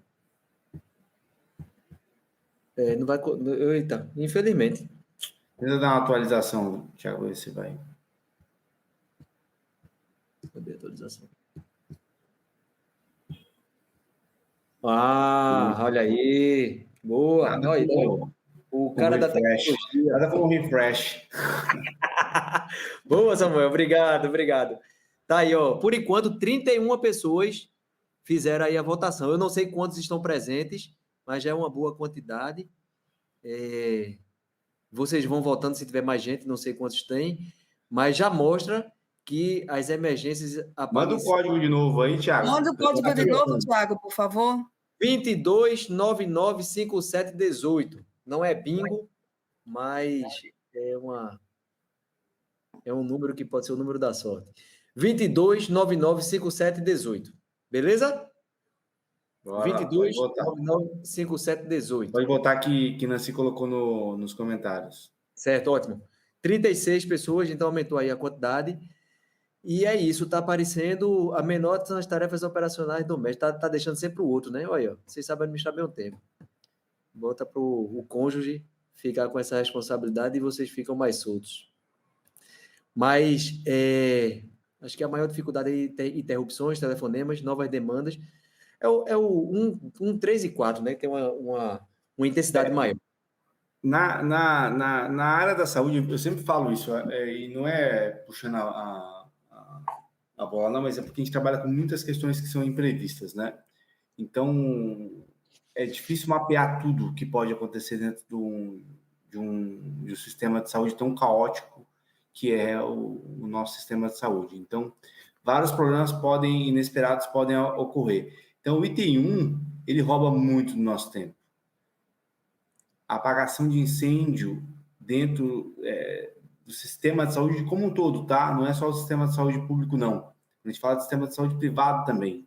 Não vai. Eita, infelizmente. Tenta dar uma atualização, Thiago, ver se vai. Cadê a atualização? Olha aí. Boa. Nada Olha aí, o cara da refresh. tecnologia. Nada com refresh. Boa, Samuel. Obrigado, obrigado. Tá aí, ó. Por enquanto, 31 pessoas fizeram aí a votação. Eu não sei quantos estão presentes, mas já é uma boa quantidade. Vocês vão votando se tiver mais gente, não sei quantos tem, mas já mostra que as emergências Manda o código de novo aí, Thiago. Manda o código de novo, Thiago, por favor. 22995718. Não é bingo, mas é um número que pode ser o número da sorte. 22995718. Beleza? Bora, 22995718. Pode botar que Nancy colocou nos comentários. Certo, ótimo. 36 pessoas, então aumentou aí a quantidade. E é isso, está aparecendo a menor são as tarefas operacionais domésticas. Tá deixando sempre o outro, né? Olha, vocês sabem administrar bem o tempo. Bota para o cônjuge ficar com essa responsabilidade e vocês ficam mais soltos. Mas acho que a maior dificuldade é interrupções, telefonemas, novas demandas. É o 1, 3 e 4, né? Que tem uma intensidade maior. Na área da saúde, eu sempre falo isso, e não é puxando a bola, não, mas é porque a gente trabalha com muitas questões que são imprevistas, né? Então, é difícil mapear tudo que pode acontecer dentro de um sistema de saúde tão caótico que é o nosso sistema de saúde. Então, vários problemas inesperados podem ocorrer. Então, o item 1, ele rouba muito do nosso tempo. A apagação de incêndio dentro do sistema de saúde como um todo, tá? Não é só o sistema de saúde público, não. A gente fala de sistema de saúde privado também.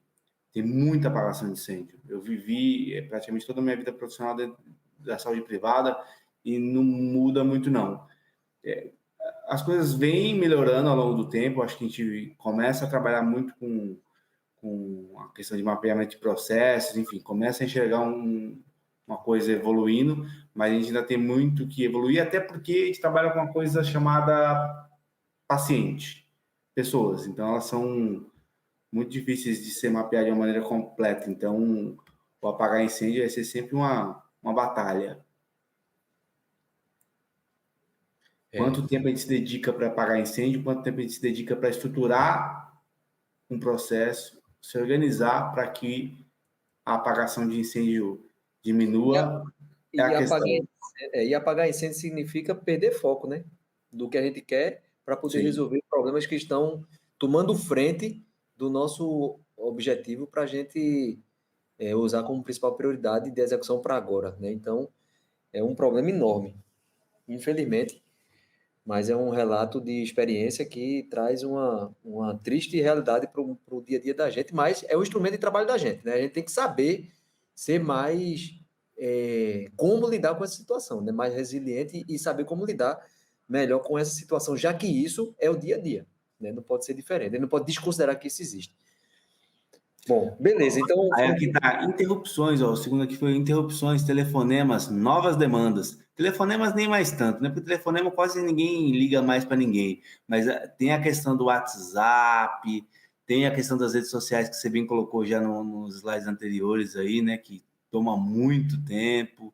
Tem muita apagação de incêndio. Eu vivi praticamente toda a minha vida profissional dentro da saúde privada e não muda muito, não. as coisas vêm melhorando ao longo do tempo. Acho que a gente começa a trabalhar muito com a questão de mapeamento de processos, enfim, começa a enxergar uma coisa evoluindo, mas a gente ainda tem muito que evoluir, até porque a gente trabalha com uma coisa chamada paciente, pessoas. Então, elas são muito difíceis de ser mapeadas de uma maneira completa. Então, o apagar incêndio vai ser sempre uma batalha. Quanto tempo a gente se dedica para apagar incêndio, quanto tempo a gente se dedica para estruturar um processo, se organizar para que a apagação de incêndio diminua, é a questão. E apagar incêndio significa perder foco, né? Do que a gente quer para poder resolver problemas que estão tomando frente do nosso objetivo para a gente usar como principal prioridade de execução para agora, né? Então, é um problema enorme, infelizmente, mas é um relato de experiência que traz uma triste realidade para o dia a dia da gente, mas é o instrumento de trabalho da gente, né? A gente tem que saber ser mais como lidar com essa situação, né? Mais resiliente e saber como lidar melhor com essa situação, já que isso é o dia a dia, né? Não pode ser diferente, ele não pode desconsiderar que isso existe. Bom, beleza, então... Aí aqui tá interrupções, ó, o segundo aqui foi interrupções, telefonemas, novas demandas. Telefonemas nem mais tanto, né? Porque telefonema quase ninguém liga mais para ninguém. Mas tem a questão do WhatsApp, tem a questão das redes sociais que você bem colocou já nos slides anteriores aí, né? Que toma muito tempo.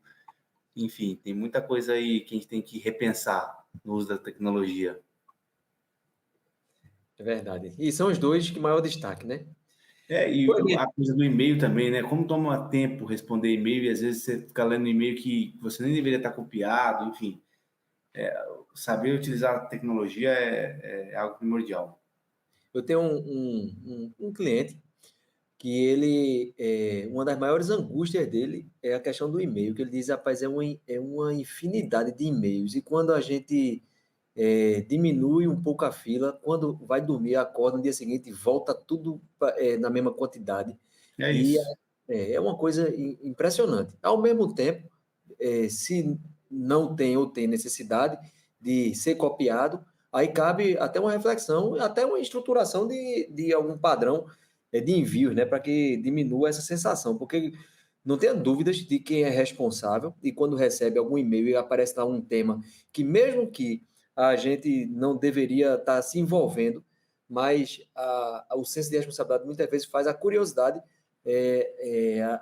Enfim, tem muita coisa aí que a gente tem que repensar no uso da tecnologia. É verdade. E são os dois que maior destaque, né? E a coisa do e-mail também, né? Como toma tempo responder e-mail e às vezes você fica lendo e-mail que você nem deveria estar copiado, enfim. Saber utilizar a tecnologia é algo primordial. Eu tenho um cliente que ele, uma das maiores angústias dele é a questão do e-mail, que ele diz, rapaz, é uma infinidade de e-mails, e quando a gente diminui um pouco a fila, quando vai dormir, acorda no dia seguinte, volta tudo na mesma quantidade, É e isso. é uma coisa impressionante. Ao mesmo tempo, se não tem ou tem necessidade de ser copiado, aí cabe até uma reflexão, até uma estruturação de algum padrão de envios, né, para que diminua essa sensação, porque não tenha dúvidas de quem é responsável e quando recebe algum e-mail e aparece lá um tema que mesmo que a gente não deveria estar se envolvendo, mas o senso de responsabilidade muitas vezes faz a curiosidade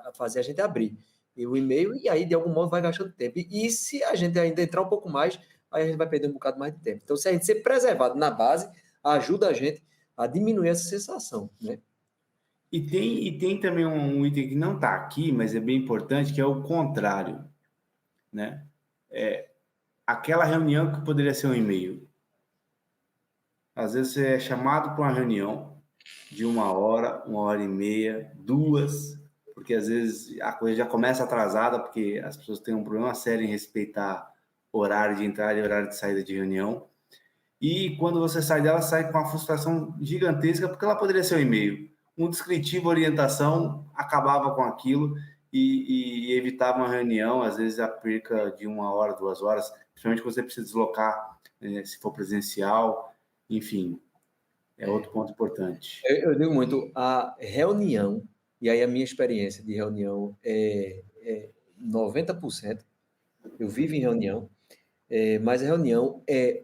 a fazer a gente abrir o e-mail e aí de algum modo vai gastando tempo. E se a gente ainda entrar um pouco mais, aí a gente vai perder um bocado mais de tempo. Então, se a gente ser preservado na base, ajuda a gente a diminuir essa sensação, né? E tem também um item que não está aqui, mas é bem importante, que é o contrário, né? Aquela reunião que poderia ser um e-mail. Às vezes você é chamado para uma reunião de 1 hora e meia, 2, porque às vezes a coisa já começa atrasada, porque as pessoas têm um problema sério em respeitar horário de entrada e horário de saída de reunião. E quando você sai dela, sai com uma frustração gigantesca, porque ela poderia ser um e-mail. Um descritivo, orientação, acabava com aquilo e evitava uma reunião, às vezes a perca de 1 hora, 2 horas, principalmente quando você precisa deslocar, se for presencial, enfim, é outro ponto importante. Eu digo muito, a reunião, e aí a minha experiência de reunião é 90%, eu vivo em reunião, mas a reunião é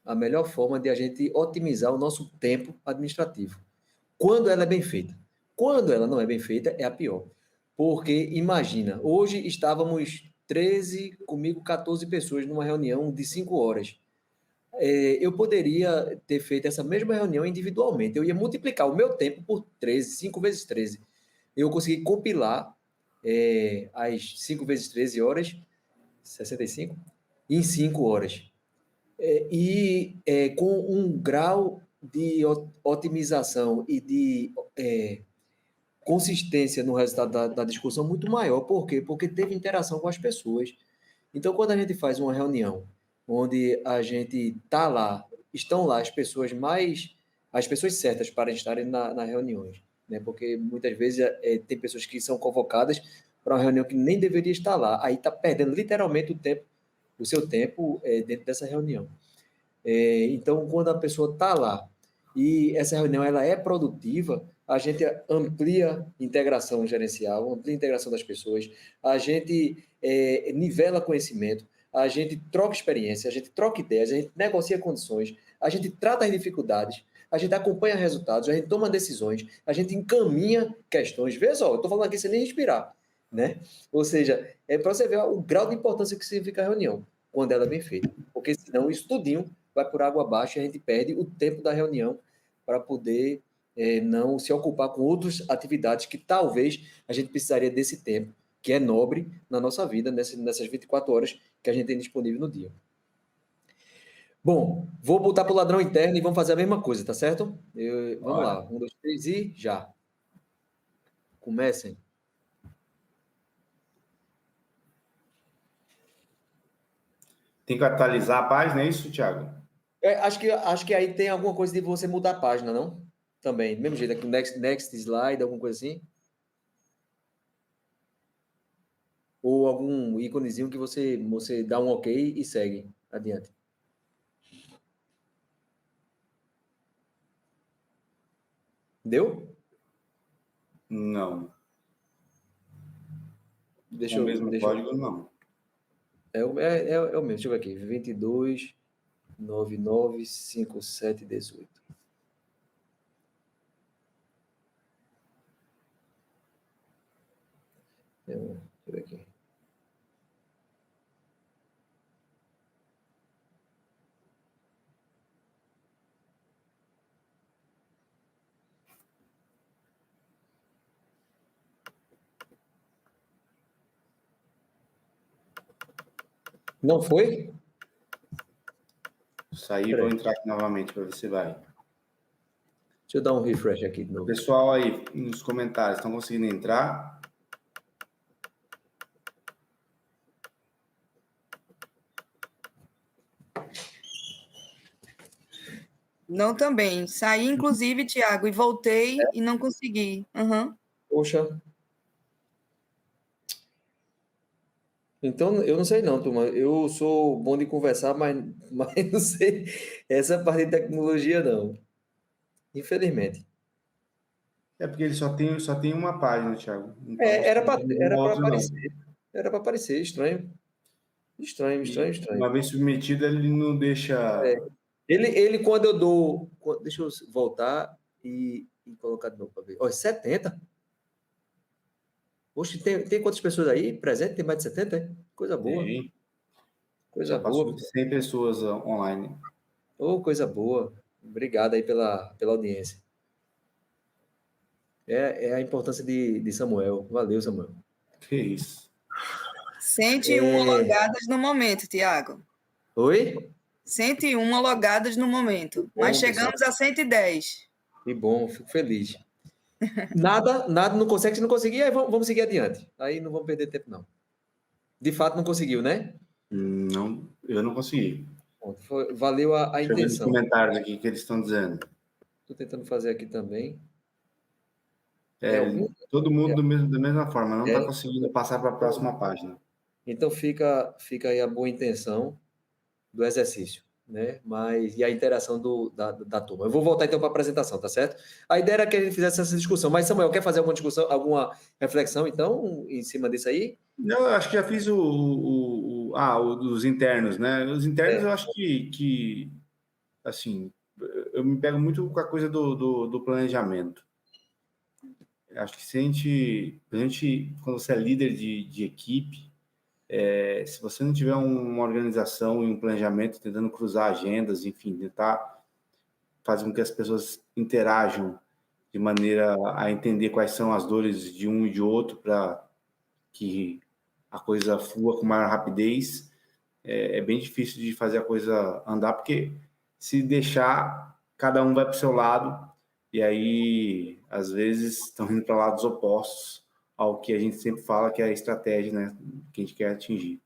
a melhor forma de a gente otimizar o nosso tempo administrativo. Quando ela é bem feita. Quando ela não é bem feita, é a pior. Porque, imagina, hoje estávamos 13, comigo 14 pessoas numa reunião de 5 horas. Eu poderia ter feito essa mesma reunião individualmente. Eu ia multiplicar o meu tempo por 13, 5 vezes 13. Eu consegui compilar as 5 vezes 13 horas, 65, em 5 horas. Com um grau de otimização e de consistência no resultado da discussão muito maior. Por quê? Porque teve interação com as pessoas. Então, quando a gente faz uma reunião onde a gente está lá, estão lá as pessoas certas para estarem nas reuniões, né? Porque muitas vezes tem pessoas que são convocadas para uma reunião que nem deveria estar lá, aí está perdendo literalmente o tempo o seu tempo dentro dessa reunião. Então, quando a pessoa está lá e essa reunião ela é produtiva, a gente amplia a integração gerencial, amplia a integração das pessoas, a gente nivela conhecimento, a gente troca experiência, a gente troca ideias, a gente negocia condições, a gente trata as dificuldades, a gente acompanha resultados, a gente toma decisões, a gente encaminha questões. Vê só, eu estou falando aqui sem nem respirar, né? Ou seja, é para você ver o grau de importância que significa a reunião, quando ela é bem feita. Porque senão isso tudinho vai por água abaixo e a gente perde o tempo da reunião para poder não se ocupar com outras atividades que talvez a gente precisaria desse tempo, que é nobre na nossa vida, nessas 24 horas que a gente tem disponível no dia. Bom, vou botar para o ladrão interno e vamos fazer a mesma coisa, tá certo? Vamos lá. 1, 2, 3 e já. Comecem. Tem que atualizar a página, é isso, Thiago? Acho que aí tem alguma coisa de você mudar a página, não? Também, do mesmo jeito, aqui next slide, alguma coisa assim? Ou algum íconezinho que você dá um ok e segue adiante. Deu? Não. Deixa Com o eu. mesmo código, não. É o mesmo, deixa eu ver aqui. 22 99 57 18. Deixa eu ver aqui. Não foi? Sair, vou entrar aqui novamente para ver se vai. Deixa eu dar um refresh aqui de novo. Pessoal aí nos comentários, estão conseguindo entrar? Não também. Saí, inclusive, Tiago, e voltei e não consegui. Uhum. Poxa. Então, eu não sei não, turma. Eu sou bom de conversar, mas não sei essa parte de tecnologia, não. Infelizmente. É porque ele só tem uma página, Thiago. Não está Era mostrando para nenhuma outra, não. aparecer. Era para aparecer. Estranho. Estranho, E estranho, estranho. uma vez submetido, ele não deixa. Quando eu dou. Deixa eu voltar e colocar de novo para ver. Olha, 70? Poxa, tem quantas pessoas aí presentes? Tem mais de 70? É? Coisa boa. Tem. Coisa Já passou boa. de 100 pessoas online. Oh, coisa boa. Obrigado aí pela audiência. É a importância de Samuel. Valeu, Samuel. Que isso. 101 logadas no momento, Tiago. Oi? 101 logadas no momento. Mas Bom, pessoal. chegamos a 110. Que bom, fico feliz. Nada não consegue, se não conseguir, aí vamos seguir adiante. Aí não vamos perder tempo, não. De fato, não conseguiu, né? Não, eu não consegui. Valeu a Deixa eu ver nos intenção. comentários aqui o que eles estão dizendo. Estou tentando fazer aqui também. Todo mundo da mesma forma, não está É. conseguindo passar para a próxima página. Então fica aí a boa intenção do exercício, né? E a interação da turma. Eu vou voltar então para a apresentação, tá certo? A ideia era que a gente fizesse essa discussão. Mas, Samuel, quer fazer alguma discussão, alguma reflexão, então, em cima disso aí? Não, eu acho que já fiz o dos internos, né? Os internos eu acho que assim, eu me pego muito com a coisa do planejamento. Eu acho que se a gente, quando você é líder de equipe, se você não tiver uma organização e um planejamento, tentando cruzar agendas, enfim, tentar fazer com que as pessoas interajam de maneira a entender quais são as dores de um e de outro para que a coisa flua com maior rapidez, é bem difícil de fazer a coisa andar, porque se deixar, cada um vai para o seu lado, e aí, às vezes, estão indo para lados opostos ao que a gente sempre fala que é a estratégia, né, que a gente quer atingir.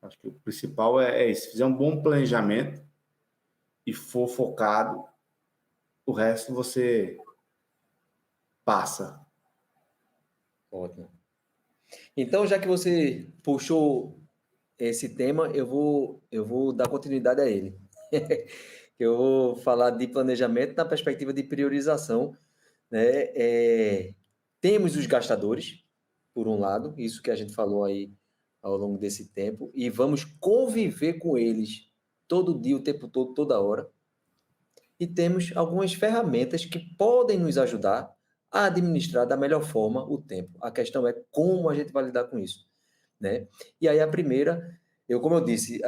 Acho que o principal é isso. Se fizer um bom planejamento e for focado, o resto você passa. Ótimo. Então, já que você puxou esse tema eu vou dar continuidade a ele. Eu vou falar de planejamento na perspectiva de priorização, né? Temos os gastadores, por um lado, isso que a gente falou aí ao longo desse tempo, e vamos conviver com eles todo dia, o tempo todo, toda hora. E temos algumas ferramentas que podem nos ajudar a administrar da melhor forma o tempo. A questão é como a gente vai lidar com isso, né? E aí a primeira, como eu disse,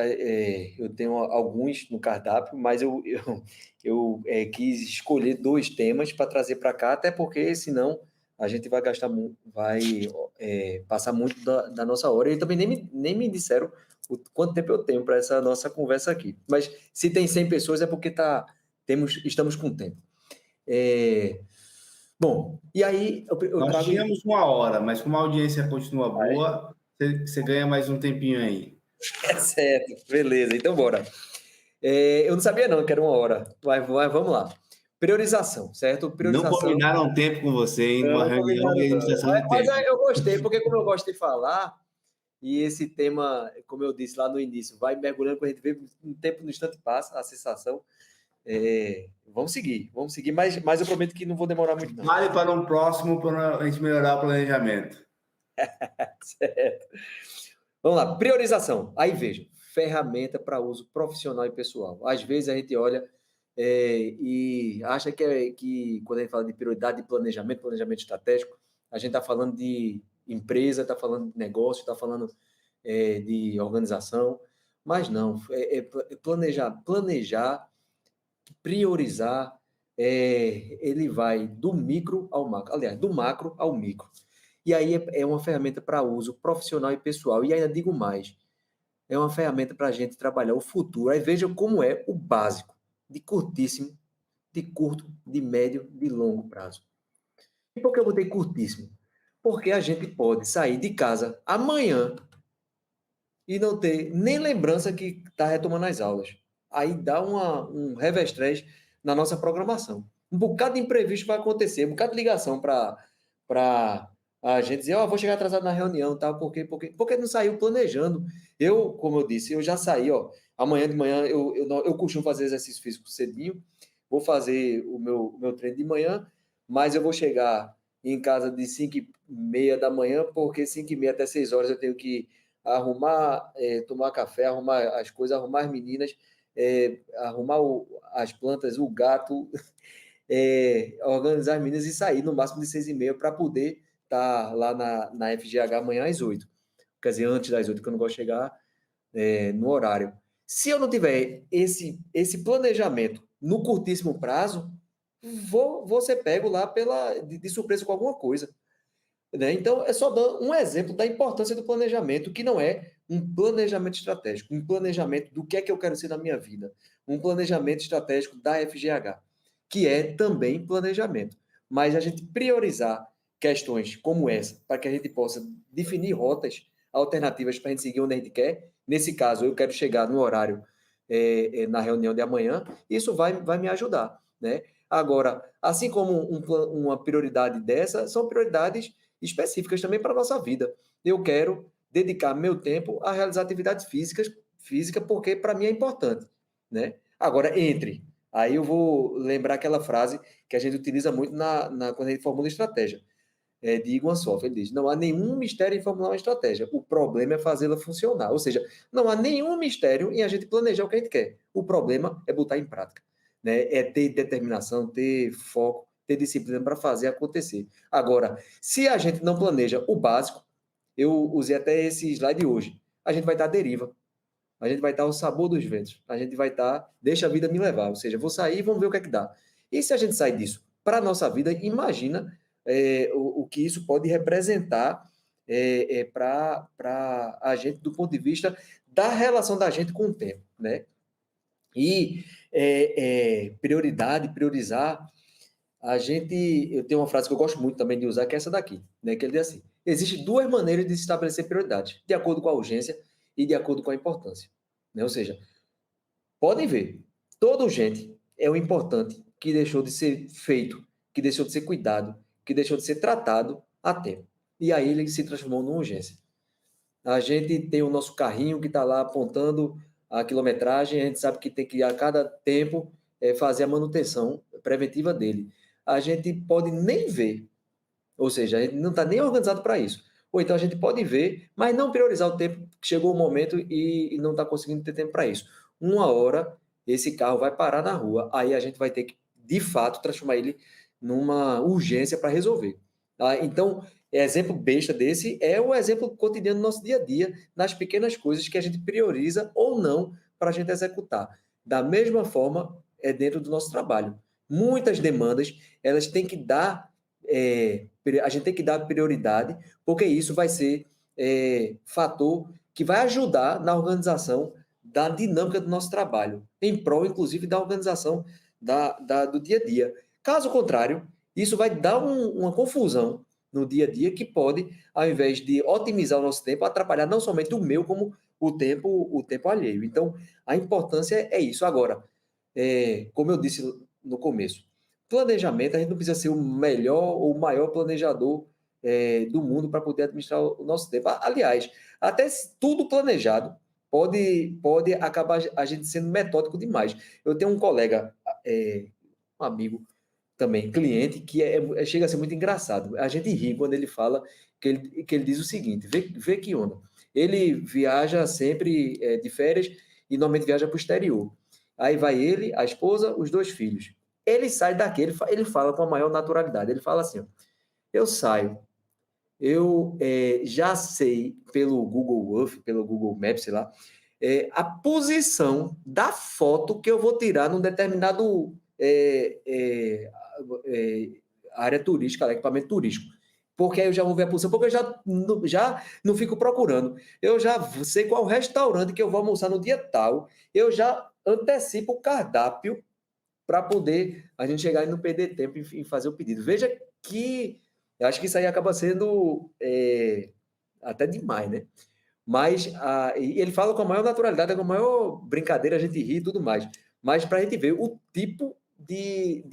eu tenho alguns no cardápio, mas eu quis escolher 2 temas para trazer para cá, até porque senão a gente vai gastar, vai passar muito da nossa hora. E também nem me disseram quanto tempo eu tenho para essa nossa conversa aqui. Mas se tem 100 pessoas é porque estamos com tempo. Bom, e aí eu Nós trago... tínhamos 1 hora, mas como a audiência continua boa, você ganha mais um tempinho aí. É certo, beleza, então bora. Eu não sabia não que era 1 hora, mas vamos lá. Priorização, certo? Não Priorização... combinaram tempo com você, hein, numa Não reunião combinaram, de não. administração de Mas tempo. eu gostei, porque como eu gosto de falar, e esse tema, como eu disse lá no início, vai mergulhando quando a gente vê, um tempo no instante passa, a sensação. Vamos seguir, mas eu prometo que não vou demorar muito, não. Vale para um próximo, para a gente melhorar o planejamento. Certo. Vamos lá, priorização. Aí veja, ferramenta para uso profissional e pessoal. Às vezes a gente olha e acha que quando a gente fala de prioridade de planejamento estratégico, a gente está falando de empresa, está falando de negócio, está falando de organização, mas não, planejar, priorizar, ele vai do micro ao macro, aliás, do macro ao micro. E aí é uma ferramenta para uso profissional e pessoal. E ainda digo mais, é uma ferramenta para a gente trabalhar o futuro. Aí veja como é o básico, de curtíssimo, de curto, de médio, de longo prazo. E por que eu botei curtíssimo? Porque a gente pode sair de casa amanhã e não ter nem lembrança que está retomando as aulas. Aí dá um revestrez na nossa programação. Um bocado de imprevisto vai acontecer, um bocado de ligação para a gente dizer, vou chegar atrasado na reunião, tá? Porque não saiu planejando. Como eu disse, eu já saí, amanhã de manhã eu costumo fazer exercício físico cedinho, vou fazer o meu treino de manhã, mas eu vou chegar em casa de 5h30 da manhã, porque 5h30 até 6 horas eu tenho que arrumar, tomar café, arrumar as coisas, arrumar as meninas, arrumar as plantas, o gato, organizar as meninas e sair no máximo de 6h30 para poder estar lá na FGH amanhã às 8h. Quer dizer, antes das 8h, que eu não gosto de chegar no horário. Se eu não tiver esse planejamento no curtíssimo prazo, vou ser pego lá de surpresa com alguma coisa. Né? Então, é só dar um exemplo da importância do planejamento, que não é um planejamento estratégico, um planejamento do que é que eu quero ser na minha vida, um planejamento estratégico da FGH, que é também planejamento. Mas a gente priorizar questões como essa, para que a gente possa definir rotas alternativas para a gente seguir onde a gente quer. Nesse caso, eu quero chegar no horário na reunião de amanhã, isso vai me ajudar. Né? Agora, assim como uma prioridade dessa, são prioridades específicas também para a nossa vida. Eu quero dedicar meu tempo a realizar atividades física porque para mim é importante, né? Agora, aí eu vou lembrar aquela frase que a gente utiliza muito quando a gente formula estratégia, de Igor Soff. Ele diz, não há nenhum mistério em formular uma estratégia, o problema é fazê-la funcionar. Ou seja, não há nenhum mistério em a gente planejar o que a gente quer. O problema é botar em prática, né? É ter determinação, ter foco, ter disciplina para fazer acontecer. Agora, se a gente não planeja o básico, eu usei até esse slide hoje, a gente vai estar à deriva, a gente vai estar ao sabor dos ventos, a gente vai estar, deixa a vida me levar, ou seja, vou sair e vamos ver o que é que dá. E se a gente sair disso para a nossa vida, imagina o que isso pode representar para a gente do ponto de vista da relação da gente com o tempo, né? E priorizar, eu tenho uma frase que eu gosto muito também de usar, que é essa daqui, né? Que ele diz assim, existem 2 maneiras de se estabelecer prioridades, de acordo com a urgência e de acordo com a importância. Né? Ou seja, podem ver, todo urgente é o importante que deixou de ser feito, que deixou de ser cuidado, que deixou de ser tratado a tempo. E aí ele se transformou numa urgência. A gente tem o nosso carrinho que está lá apontando a quilometragem, a gente sabe que tem que, a cada tempo, fazer a manutenção preventiva dele. A gente pode nem ver, ou seja, a gente não está nem organizado para isso. Ou então a gente pode ver, mas não priorizar o tempo, que chegou o momento e não está conseguindo ter tempo para isso. Uma hora, esse carro vai parar na rua, aí a gente vai ter que, de fato, transformar ele numa urgência para resolver. Tá? Então, exemplo besta desse é o exemplo cotidiano do nosso dia a dia, nas pequenas coisas que a gente prioriza ou não para a gente executar. Da mesma forma, é dentro do nosso trabalho. Muitas demandas, elas têm que dar a gente tem que dar prioridade, porque isso vai ser fator que vai ajudar na organização da dinâmica do nosso trabalho, em prol, inclusive, da organização do dia a dia. Caso contrário, isso vai dar uma confusão no dia a dia que pode, ao invés de otimizar o nosso tempo, atrapalhar não somente o meu, como o tempo alheio. Então, a importância é isso. Agora, como eu disse no começo, planejamento, a gente não precisa ser o melhor ou o maior planejador do mundo para poder administrar o nosso tempo. Aliás, até tudo planejado pode acabar a gente sendo metódico demais. Eu tenho um colega, um amigo também, cliente, que chega a ser muito engraçado. A gente ri quando ele fala que ele diz o seguinte, vê que onda. Ele viaja sempre de férias e normalmente viaja para o exterior. Aí vai ele, a esposa, os 2 filhos. Ele sai daqui, ele fala com a maior naturalidade. Ele fala assim: ó, eu saio, eu já sei pelo Google Earth, pelo Google Maps, sei lá, a posição da foto que eu vou tirar num determinado área turística, equipamento turístico. Porque aí eu já vou ver a posição, porque eu já não fico procurando. Eu já sei qual restaurante que eu vou almoçar no dia tal. Eu já antecipo o cardápio para poder a gente chegar e não perder tempo em fazer o pedido. Veja que eu acho que isso aí acaba sendo até demais, né? Mas e ele fala com a maior naturalidade, com a maior brincadeira, a gente ri e tudo mais. Mas para a gente ver o tipo de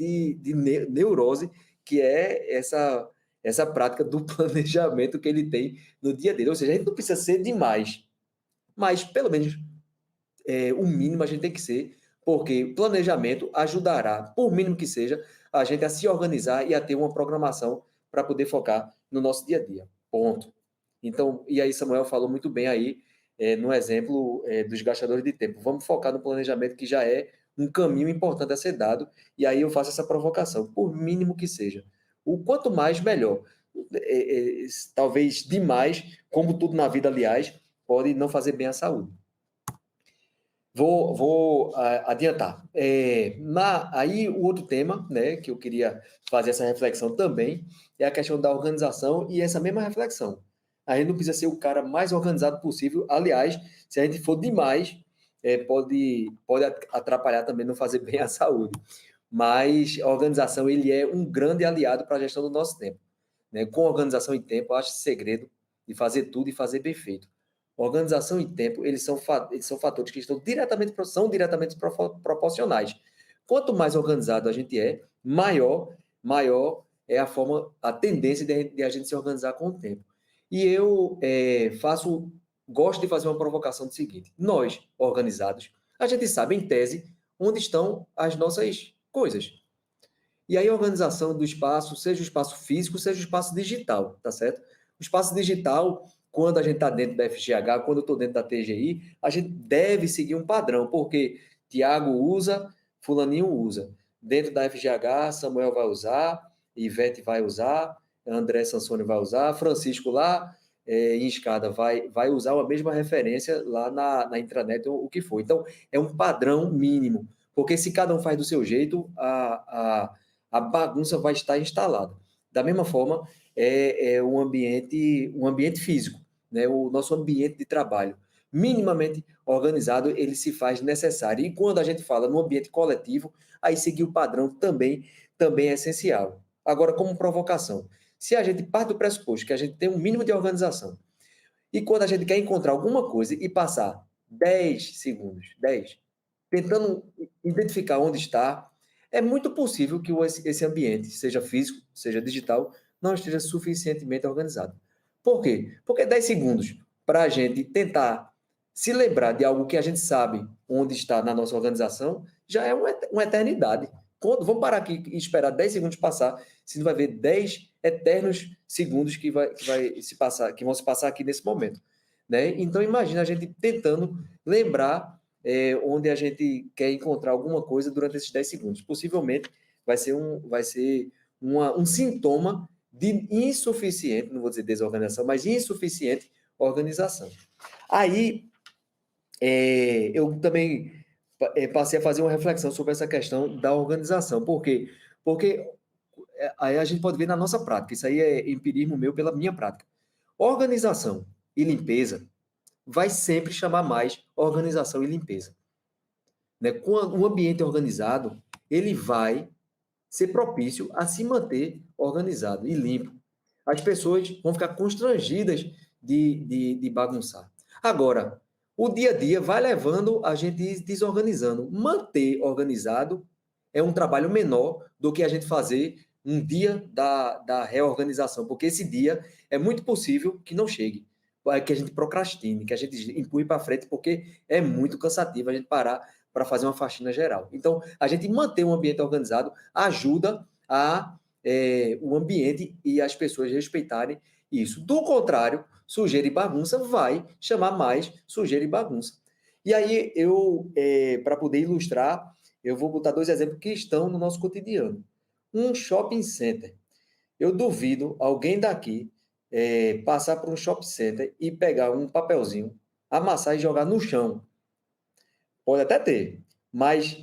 neurose que é essa prática do planejamento que ele tem no dia dele. Ou seja, a gente não precisa ser demais, mas pelo menos o mínimo a gente tem que ser, porque planejamento ajudará, por mínimo que seja, a gente a se organizar e a ter uma programação para poder focar no nosso dia a dia. Ponto. Então, e aí Samuel falou muito bem aí, no exemplo dos gastadores de tempo. Vamos focar no planejamento, que já é um caminho importante a ser dado, e aí eu faço essa provocação, por mínimo que seja. O quanto mais, melhor. Talvez demais, como tudo na vida, aliás, pode não fazer bem à saúde. Vou adiantar. Aí o outro tema, né, que eu queria fazer essa reflexão também, é a questão da organização e essa mesma reflexão. A gente não precisa ser o cara mais organizado possível. Aliás, se a gente for demais, pode atrapalhar também, não fazer bem à saúde. Mas a organização, ele é um grande aliado para a gestão do nosso tempo. Né? Com organização e tempo, eu acho esse segredo de fazer tudo e fazer bem feito. Organização e tempo, eles são fatores que são diretamente proporcionais. Quanto mais organizado a gente é, maior é a tendência de a gente se organizar com o tempo. E eu gosto de fazer uma provocação do seguinte: nós, organizados, a gente sabe, em tese, onde estão as nossas coisas. E aí a organização do espaço, seja o espaço físico, seja o espaço digital, tá certo? O espaço digital, quando a gente está dentro da FGH, quando eu estou dentro da TGI, a gente deve seguir um padrão, porque Tiago usa, Fulaninho usa. Dentro da FGH, Samuel vai usar, Ivete vai usar, André Sansoni vai usar, Francisco lá em escada vai usar a mesma referência lá na intranet, ou o que for. Então, é um padrão mínimo, porque se cada um faz do seu jeito, a bagunça vai estar instalada. Da mesma forma, um ambiente físico, né? O nosso ambiente de trabalho, minimamente organizado, ele se faz necessário. E quando a gente fala no ambiente coletivo, aí seguir o padrão também é essencial. Agora, como provocação, se a gente parte do pressuposto que a gente tem um mínimo de organização, e quando a gente quer encontrar alguma coisa e passar 10 segundos, 10, tentando identificar onde está, é muito possível que esse ambiente, seja físico, seja digital, não esteja suficientemente organizado. Por quê? Porque 10 segundos, para a gente tentar se lembrar de algo que a gente sabe onde está na nossa organização, já é uma eternidade. Vamos parar aqui e esperar 10 segundos passar, se não vai ver 10 eternos segundos que vão se passar aqui nesse momento. Né? Então, imagina a gente tentando lembrar onde a gente quer encontrar alguma coisa durante esses 10 segundos. Possivelmente vai ser um sintoma de insuficiente, não vou dizer desorganização, mas insuficiente organização. Aí, eu também passei a fazer uma reflexão sobre essa questão da organização. Por quê? Porque aí a gente pode ver na nossa prática, isso aí é empirismo meu pela minha prática. Organização e limpeza vai sempre chamar mais organização e limpeza. Né? Quando um ambiente organizado, ele vai ser propício a se manter organizado e limpo. As pessoas vão ficar constrangidas de bagunçar. Agora, o dia a dia vai levando a gente desorganizando. Manter organizado é um trabalho menor do que a gente fazer um dia da reorganização, porque esse dia é muito possível que não chegue, que a gente procrastine, que a gente empurre para frente, porque é muito cansativo a gente parar para fazer uma faxina geral. Então, a gente manter um ambiente organizado ajuda o ambiente e as pessoas respeitarem isso. Do contrário, sujeira e bagunça vai chamar mais sujeira e bagunça. E aí, para poder ilustrar, eu vou botar 2 exemplos que estão no nosso cotidiano. Um shopping center. Eu duvido alguém daqui passar por um shopping center e pegar um papelzinho, amassar e jogar no chão. Pode até ter, mas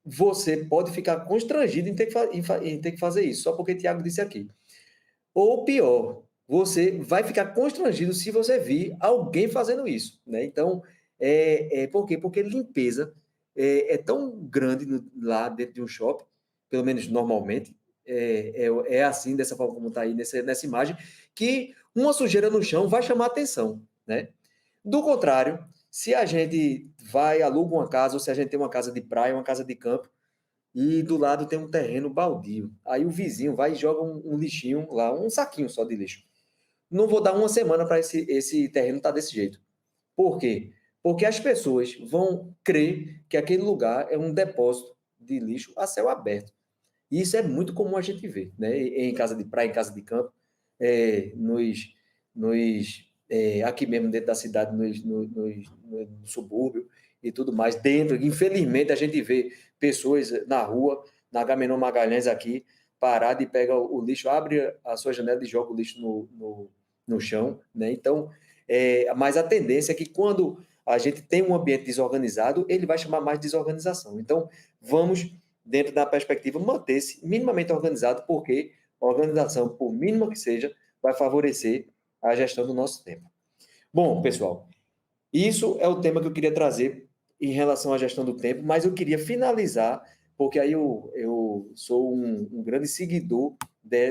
você pode ficar constrangido em ter que fazer isso, só porque o Tiago disse aqui. Ou pior, você vai ficar constrangido se você vir alguém fazendo isso. Né? Então, por quê? Porque limpeza é tão grande lá dentro de um shopping, pelo menos normalmente, assim, dessa forma como está aí nessa imagem, que uma sujeira no chão vai chamar atenção. Né? Do contrário, se a gente aluga uma casa, ou se a gente tem uma casa de praia, uma casa de campo, e do lado tem um terreno baldio, aí o vizinho vai e joga um lixinho lá, um saquinho só de lixo. Não vou dar uma semana para esse terreno estar desse jeito. Por quê? Porque as pessoas vão crer que aquele lugar é um depósito de lixo a céu aberto. E isso é muito comum a gente ver, né? Em casa de praia, em casa de campo, aqui mesmo dentro da cidade, no subúrbio e tudo mais. Dentro, infelizmente, a gente vê pessoas na rua, na Agamenon Magalhães aqui, parado e pega o lixo, abre a sua janela e joga o lixo no chão. Né? Então, mas a tendência é que quando a gente tem um ambiente desorganizado, ele vai chamar mais desorganização. Então, vamos, dentro da perspectiva, manter-se minimamente organizado, porque a organização, por mínima que seja, vai favorecer a gestão do nosso tempo. Bom, pessoal, isso é o tema que eu queria trazer em relação à gestão do tempo, mas eu queria finalizar, porque aí eu sou um grande seguidor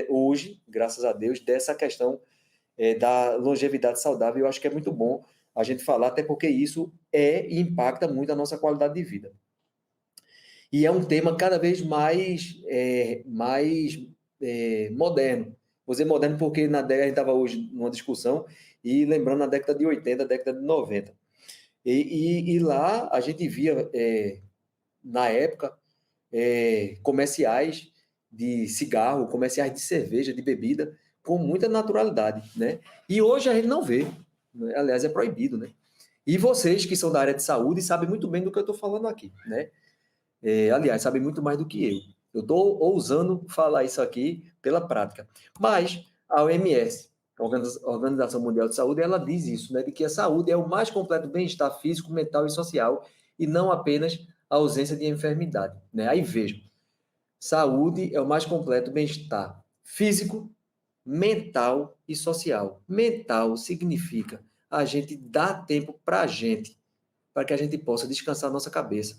hoje, graças a Deus, dessa questão da longevidade saudável. Eu acho que é muito bom a gente falar, até porque isso impacta muito a nossa qualidade de vida. E é um tema cada vez mais moderno. Vou dizer moderno porque na década, a gente estava hoje numa discussão, e lembrando na década de 80, década de 90. E lá a gente via, na época, comerciais de cigarro, comerciais de cerveja, de bebida, com muita naturalidade. Né? E hoje a gente não vê. Né? Aliás, é proibido. Né? E vocês que são da área de saúde sabem muito bem do que eu estou falando aqui. Né? Aliás, sabem muito mais do que eu. Eu estou ousando falar isso aqui pela prática. Mas a OMS, a Organização Mundial de Saúde, ela diz isso, né, de que a saúde é o mais completo bem-estar físico, mental e social, e não apenas a ausência de enfermidade. Né? Aí vejam, saúde é o mais completo bem-estar físico, mental e social. Mental significa a gente dar tempo para a gente, para que a gente possa descansar a nossa cabeça.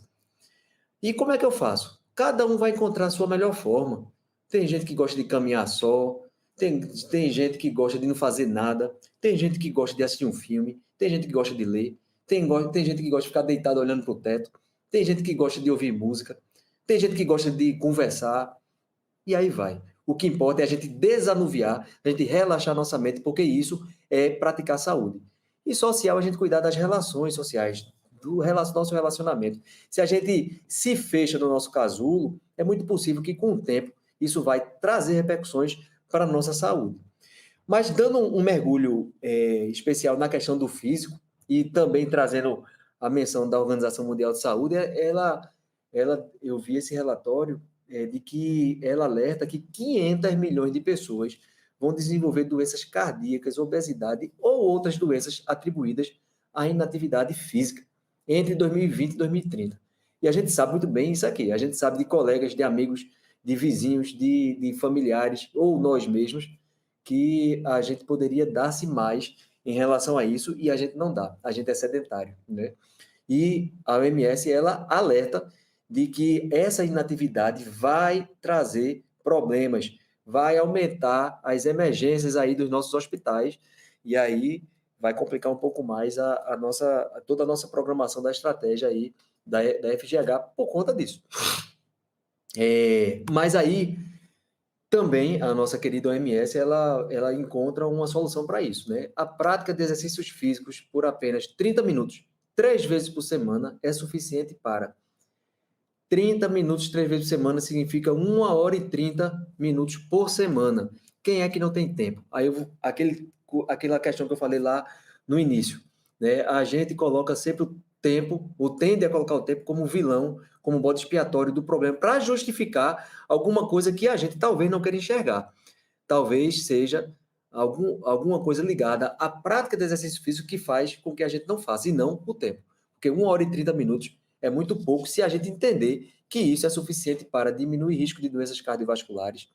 E como é que eu faço? Cada um vai encontrar a sua melhor forma. Tem gente que gosta de caminhar só, tem gente que gosta de não fazer nada, tem gente que gosta de assistir um filme, tem gente que gosta de ler, tem gente que gosta de ficar deitado olhando para o teto, tem gente que gosta de ouvir música, tem gente que gosta de conversar, e aí vai. O que importa é a gente desanuviar, a gente relaxar nossa mente, porque isso é praticar saúde. E social, a gente cuidar das relações sociais, nosso relacionamento. Se a gente se fecha no nosso casulo, é muito possível que, com o tempo, isso vai trazer repercussões para a nossa saúde. Mas dando um mergulho especial na questão do físico e também trazendo a menção da Organização Mundial de Saúde, eu vi esse relatório de que ela alerta que 500 milhões de pessoas vão desenvolver doenças cardíacas, obesidade ou outras doenças atribuídas à inatividade física entre 2020 e 2030. E a gente sabe muito bem isso aqui. A gente sabe de colegas, de amigos, de vizinhos, de familiares ou nós mesmos que a gente poderia dar-se mais em relação a isso e a gente não dá. A gente é sedentário, né? E a OMS, ela alerta de que essa inatividade vai trazer problemas, vai aumentar as emergências aí dos nossos hospitais e aí vai complicar um pouco mais toda a nossa programação da estratégia aí da FGH por conta disso. Mas aí também a nossa querida OMS, ela encontra uma solução para isso, né? A prática de exercícios físicos por apenas 30 minutos, 3 vezes por semana, é suficiente para 30 minutos 3 vezes por semana significa 1 hora e 30 minutos por semana. Quem é que não tem tempo? Aí aquela questão que eu falei lá no início, né? A gente coloca sempre o tempo, ou tende a colocar o tempo como vilão, como bode expiatório do problema, para justificar alguma coisa que a gente talvez não queira enxergar. Talvez seja alguma coisa ligada à prática de exercício físico que faz com que a gente não faça, e não o tempo. Porque 1 hora e 30 minutos é muito pouco se a gente entender que isso é suficiente para diminuir risco de doenças cardiovasculares,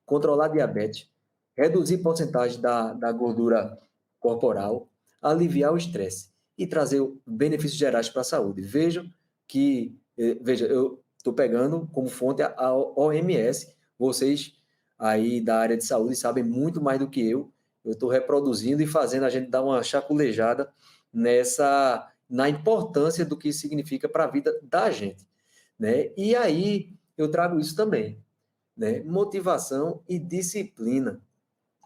controlar diabetes, reduzir porcentagem da gordura corporal, aliviar o estresse e trazer benefícios gerais para a saúde. Veja, eu estou pegando como fonte a OMS, vocês aí da área de saúde sabem muito mais do que eu estou reproduzindo e fazendo a gente dar uma chaculejada na importância do que isso significa para a vida da gente, né? E aí eu trago isso também, né? Motivação e disciplina,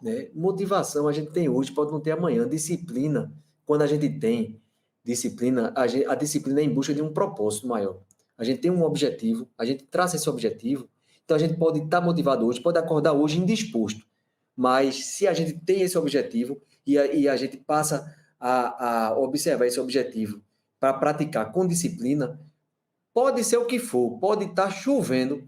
né? Motivação a gente tem hoje, pode não ter amanhã. Disciplina, quando a gente tem disciplina, a disciplina é em busca de um propósito maior. A gente tem um objetivo, a gente traça esse objetivo, então a gente pode estar motivado hoje, pode acordar hoje indisposto, mas se a gente tem esse objetivo e a gente passa a observar esse objetivo para praticar com disciplina, pode ser o que for, pode estar chovendo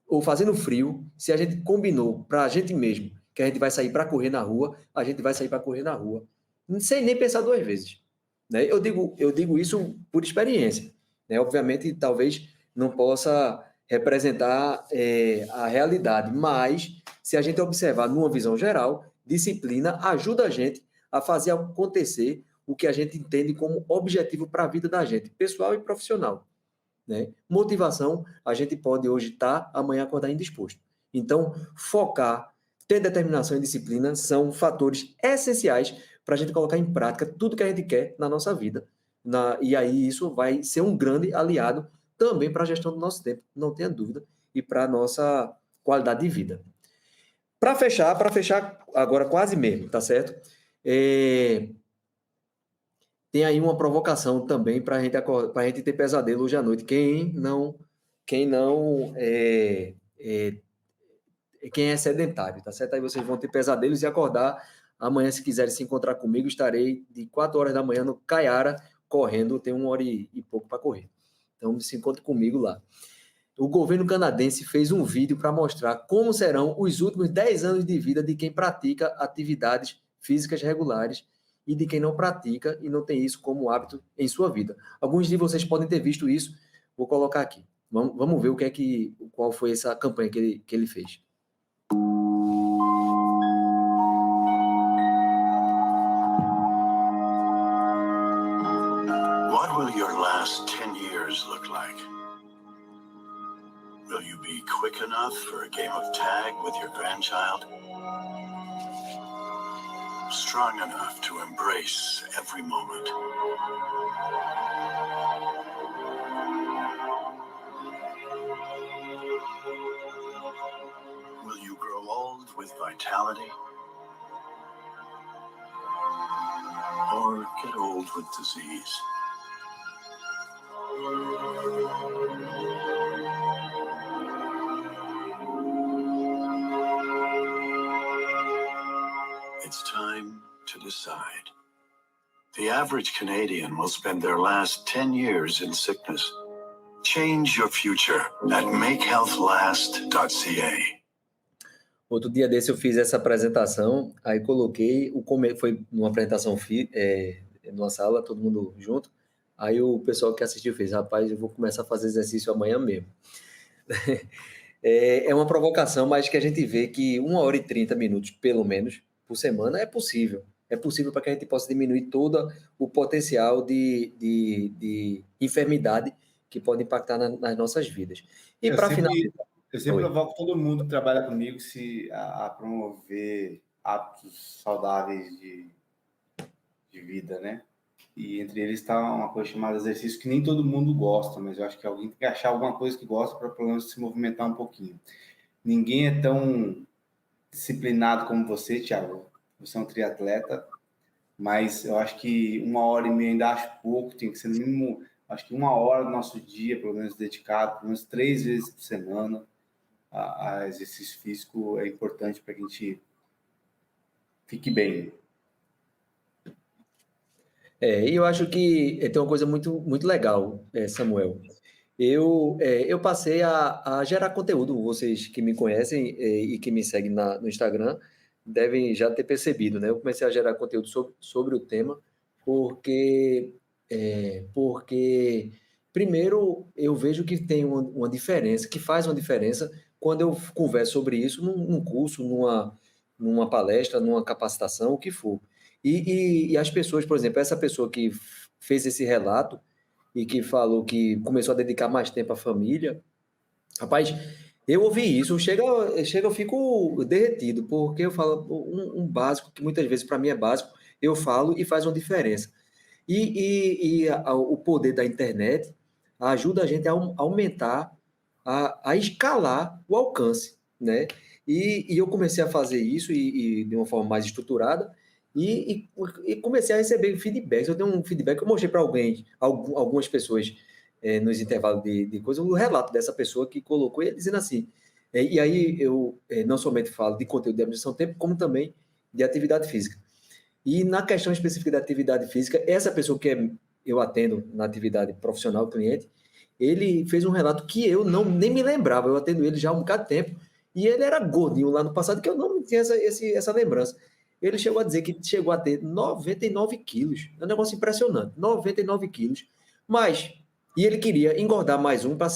ou fazendo frio, se a gente combinou para a gente mesmo que a gente vai sair para correr na rua, a gente vai sair para correr na rua, sem nem pensar 2 vezes. Né? Eu digo isso por experiência. Né? Obviamente, talvez não possa representar a realidade, mas se a gente observar numa visão geral, disciplina ajuda a gente a fazer acontecer o que a gente entende como objetivo para a vida da gente, pessoal e profissional. Né? Motivação, a gente pode hoje estar, amanhã acordar indisposto. Então, focar, ter determinação e disciplina são fatores essenciais para a gente colocar em prática tudo que a gente quer na nossa vida. E aí isso vai ser um grande aliado também para a gestão do nosso tempo, não tenha dúvida, e para a nossa qualidade de vida. Para fechar agora quase mesmo, tá certo? Tem aí uma provocação também para a gente ter pesadelo hoje à noite. Quem é sedentário, tá certo? Aí vocês vão ter pesadelos e acordar. Amanhã, se quiserem se encontrar comigo, estarei de 4 horas da manhã no Caiara, correndo. Tem 1 hora e pouco para correr. Então, se encontre comigo lá. O governo canadense fez um vídeo para mostrar como serão os últimos 10 anos de vida de quem pratica atividades físicas regulares e de quem não pratica e não tem isso como hábito em sua vida. Alguns de vocês podem ter visto isso, vou colocar aqui. Vamos ver qual foi essa campanha que ele fez. What will your last 10 years look like? Will you be quick enough for a game of tag with your grandchild? Strong enough to embrace every moment? Will you grow old with vitality? get old with disease. It's time to decide. The average Canadian will spend their last 10 years in sickness. Change your future at makehealthlast.ca. Outro dia desse eu fiz essa apresentação, aí coloquei, foi numa apresentação numa sala, todo mundo junto, aí o pessoal que assistiu fez, rapaz, eu vou começar a fazer exercício amanhã mesmo. É uma provocação, mas que a gente vê que 1h30, pelo menos, por semana é possível. É possível para que a gente possa diminuir todo o potencial de enfermidade que pode impactar nas nossas vidas. E para finalizar... Eu sempre provoco todo mundo que trabalha comigo a promover hábitos saudáveis de vida, né? E entre eles está uma coisa chamada exercício que nem todo mundo gosta, mas eu acho que alguém tem que achar alguma coisa que gosta para pelo menos se movimentar um pouquinho. Ninguém é tão disciplinado como você, Thiago. Você é um triatleta, mas eu acho que 1h30 ainda acho pouco, tem que ser no mínimo, acho que 1 hora do nosso dia, pelo menos dedicado, pelo menos 3 vezes por semana a exercício físico é importante para que a gente fique bem. E eu acho que tem uma coisa muito, muito legal, Samuel. Eu passei a gerar conteúdo. Vocês que me conhecem e que me seguem no Instagram devem já ter percebido, né? Eu comecei a gerar conteúdo sobre o tema porque primeiro, eu vejo que tem uma diferença, que faz uma diferença quando eu converso sobre isso num curso, numa palestra, numa capacitação, o que for. E as pessoas, por exemplo, essa pessoa que fez esse relato e que falou que começou a dedicar mais tempo à família, rapaz, eu ouvi isso, eu fico derretido, porque eu falo um básico, que muitas vezes para mim é básico, eu falo e faz uma diferença. O poder da internet ajuda a gente a aumentar, a escalar o alcance, né? E eu comecei a fazer isso e de uma forma mais estruturada e comecei a receber feedbacks. Eu tenho um feedback que eu mostrei para algumas pessoas nos intervalos de coisa, o relato dessa pessoa que colocou ele dizendo assim. E aí eu não somente falo de conteúdo de administração do tempo, como também de atividade física. E na questão específica da atividade física, essa pessoa que eu atendo na atividade profissional, cliente, ele fez um relato que eu nem me lembrava, eu atendo ele já há um bocado de tempo, e ele era gordinho lá no passado, que eu não tinha essa lembrança. Ele chegou a dizer que chegou a ter 99 quilos, é um negócio impressionante, 99 quilos, e ele queria engordar mais para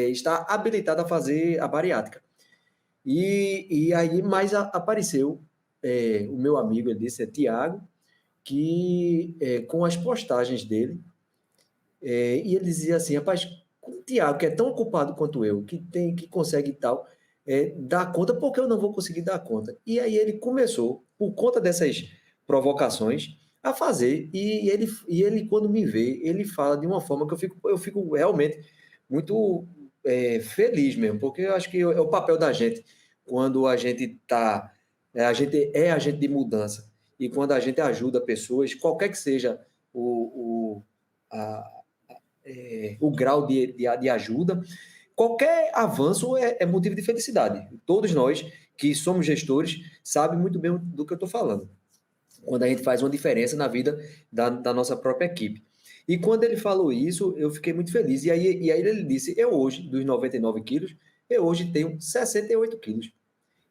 estar habilitado a fazer a bariátrica. E aí mais apareceu o meu amigo, ele disse, Tiago, que com as postagens dele, e ele dizia assim, rapaz, o Tiago, que é tão ocupado quanto eu, que consegue tal, dar conta, porque eu não vou conseguir dar conta. E aí ele começou, por conta dessas provocações, a fazer, e ele quando me vê, ele fala de uma forma que eu fico realmente muito feliz mesmo, porque eu acho que é o papel da gente, quando a gente a gente é agente de mudança, e quando a gente ajuda pessoas, qualquer que seja o grau de ajuda, qualquer avanço é motivo de felicidade. Todos nós que somos gestores sabem muito bem do que eu estou falando, quando a gente faz uma diferença na vida da nossa própria equipe. E quando ele falou isso, eu fiquei muito feliz. E aí ele disse, eu hoje, dos 99 quilos, eu hoje tenho 68 quilos.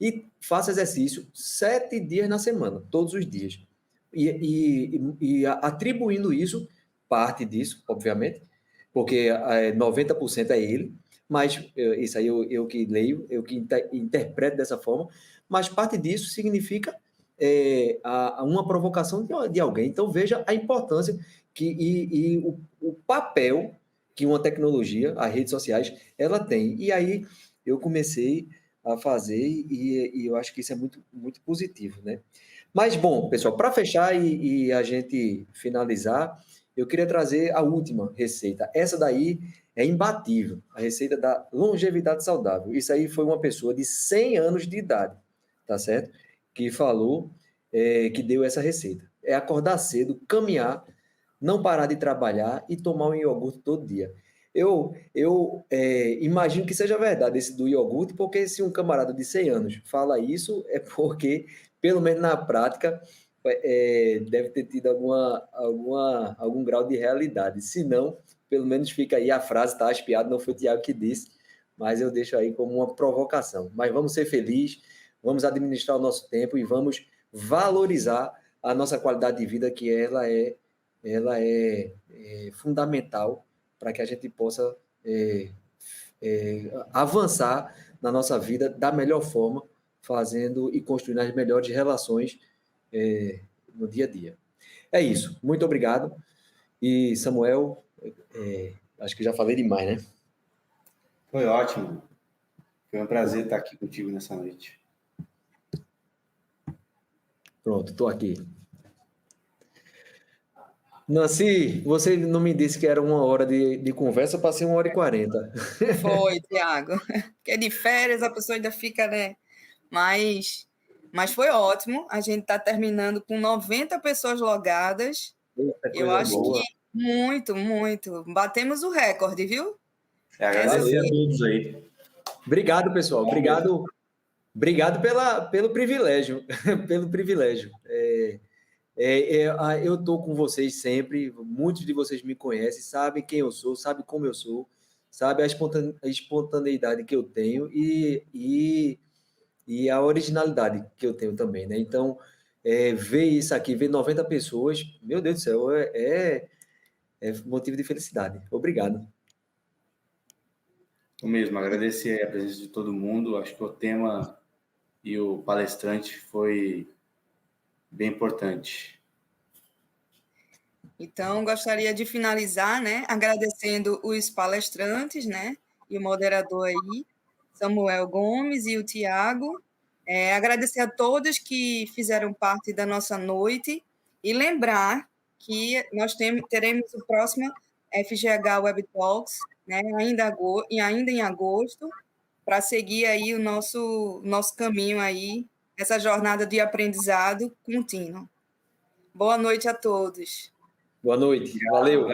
E faço exercício 7 dias na semana, todos os dias. E atribuindo isso, parte disso, obviamente, porque 90% é ele, mas isso aí eu que leio, eu que interpreto dessa forma, mas parte disso significa uma provocação de alguém. Então, veja a importância o papel que uma tecnologia, as redes sociais, ela tem. E aí eu comecei a fazer e eu acho que isso é muito, muito positivo, né? Mas, bom, pessoal, para fechar e a gente finalizar, eu queria trazer a última receita. Essa daí é imbatível, a receita da longevidade saudável. Isso aí foi uma pessoa de 100 anos de idade, tá certo? Que falou, que deu essa receita. é acordar cedo, caminhar, não parar de trabalhar e tomar um iogurte todo dia. Eu imagino que seja verdade esse do iogurte, porque se um camarada de 100 anos fala isso, é porque, pelo menos na prática, deve ter tido algum grau de realidade. Se não, pelo menos fica aí a frase, tá espiado, não foi o Tiago que disse, mas eu deixo aí como uma provocação. Mas vamos ser felizes, vamos administrar o nosso tempo e vamos valorizar a nossa qualidade de vida, que ela é fundamental para que a gente possa avançar na nossa vida da melhor forma, fazendo e construindo as melhores relações no dia a dia. É isso. Muito obrigado. E, Samuel, acho que já falei demais, né? Foi ótimo. Foi um prazer estar aqui contigo nessa noite. Pronto, estou aqui. Nancy, você não me disse que era 1 hora de conversa, eu passei 1 hora e 40. Foi, Tiago. Porque de férias a pessoa ainda fica, né? Mas foi ótimo. A gente está terminando com 90 pessoas logadas. Eu acho boa. que muito, muito. Batemos o recorde, viu? Agradecer a todos aí. Obrigado, pessoal. Obrigado pelo privilégio. Pelo privilégio. Eu estou com vocês sempre. Muitos de vocês me conhecem, sabem quem eu sou, sabem como eu sou, sabem a espontaneidade que eu tenho e a originalidade que eu tenho também, né? Então, ver isso aqui, ver 90 pessoas, meu Deus do céu, é motivo de felicidade. Obrigado. O mesmo, agradecer a presença de todo mundo. Acho que o tema e o palestrante foi bem importante. Então, gostaria de finalizar, né, agradecendo os palestrantes, né, e o moderador aí, Samuel Gomes e o Tiago. Agradecer a todos que fizeram parte da nossa noite e lembrar que nós teremos o próximo FGH Web Talks, né, ainda em agosto, para seguir aí o nosso caminho aí, essa jornada de aprendizado contínuo. Boa noite a todos. Boa noite. Valeu.